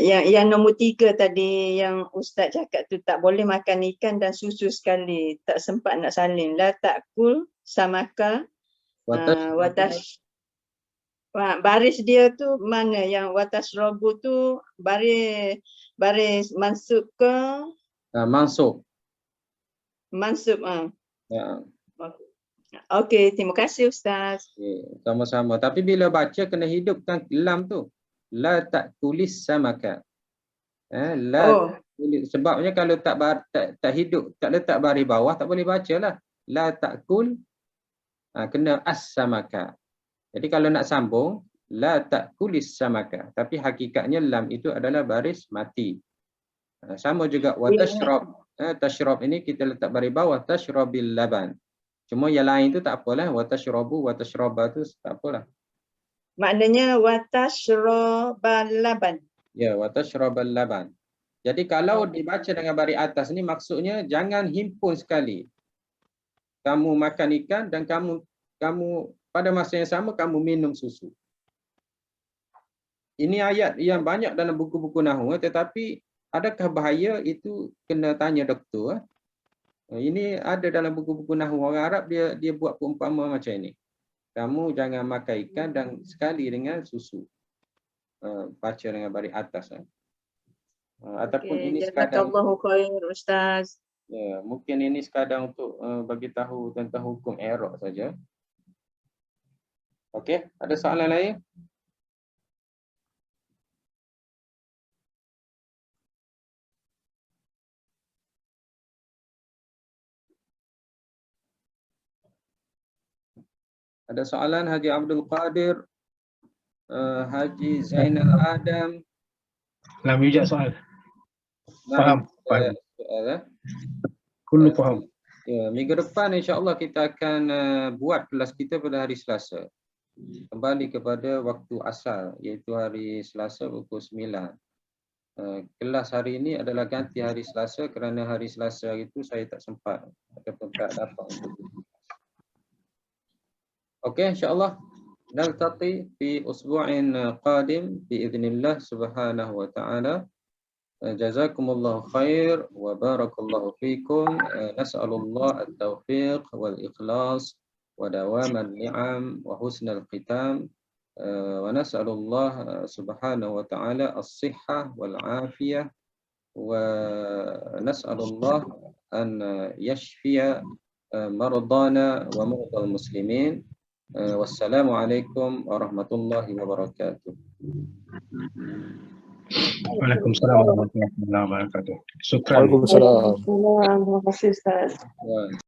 Yang nombor 3 tadi yang Ustaz cakap tu, tak boleh makan ikan dan susu sekali, tak sempat nak salin. La ta'kul samaka watash. Baris dia tu mana yang watashrabu tu baris mansub ke? Mansub. Mansub. Ya. Okey, terima kasih Ustaz. Sama-sama. Tapi bila baca kena hidupkan lam tu. La ta'kulis samaka. Sebabnya kalau tak hidup, tak letak baris bawah, tak boleh baca lah. La ta'kul, kena as-samaka. Jadi kalau nak sambung, la ta'kulis samaka. Tapi hakikatnya lam itu adalah baris mati. Sama juga watashrab. Tashrab ini kita letak baris bawah, tashrabil laban. Cuma yang lain tu tak apalah, watashrabu, watashraba tu tak apalah. Maknanya watashrabal laban. Ya, watashrabal laban. Jadi kalau dibaca dengan baris atas ni maksudnya jangan himpun sekali. Kamu makan ikan dan kamu pada masa yang sama kamu minum susu. Ini ayat yang banyak dalam buku-buku nahwu, tetapi adakah bahaya itu kena tanya doktor. Ini ada dalam buku-buku nahwu orang Arab, dia buat perumpamaan macam ini. Kamu jangan makan ikan dan sekali dengan susu. Baca dengan baris atas. Ataupun ini sekadar jazakallahu khair Ustaz. Ya, mungkin ini sekadar untuk bagi tahu tentang hukum i'rab saja. Okey, ada soalan lain? Ada soalan Haji Abdul Qadir, Haji Zainal Adam. Lam yujad soal. Faham. Soal, Kullu faham. Ya, minggu depan insya-Allah kita akan buat kelas kita pada hari Selasa. Kembali kepada waktu asal, iaitu hari Selasa pukul 9. Kelas hari ini adalah ganti hari Selasa kerana hari Selasa itu saya tak sempat ataupun tak dapat untuk. Okey, insya-Allah naltaqi fi usbu'in qadim bi idznillah subhanahu wa ta'ala. Jazakumullahu khair wa barakallahu fikum. Nas'alullah at-taufiq wal ikhlas wa dawaman ni'am wa husnal khitam. Wa nas'alullah subhanahu wa ta'ala as-sihhah wal afiyah ونسأل الله أن يشفي مرضانا ومرضى المسلمين. والسلام عليكم ورحمة الله وبركاته. Waalaikumsalam warahmatullahi wabarakatuh. Syukran. Waalaikumsalam. Terima kasih Ustaz.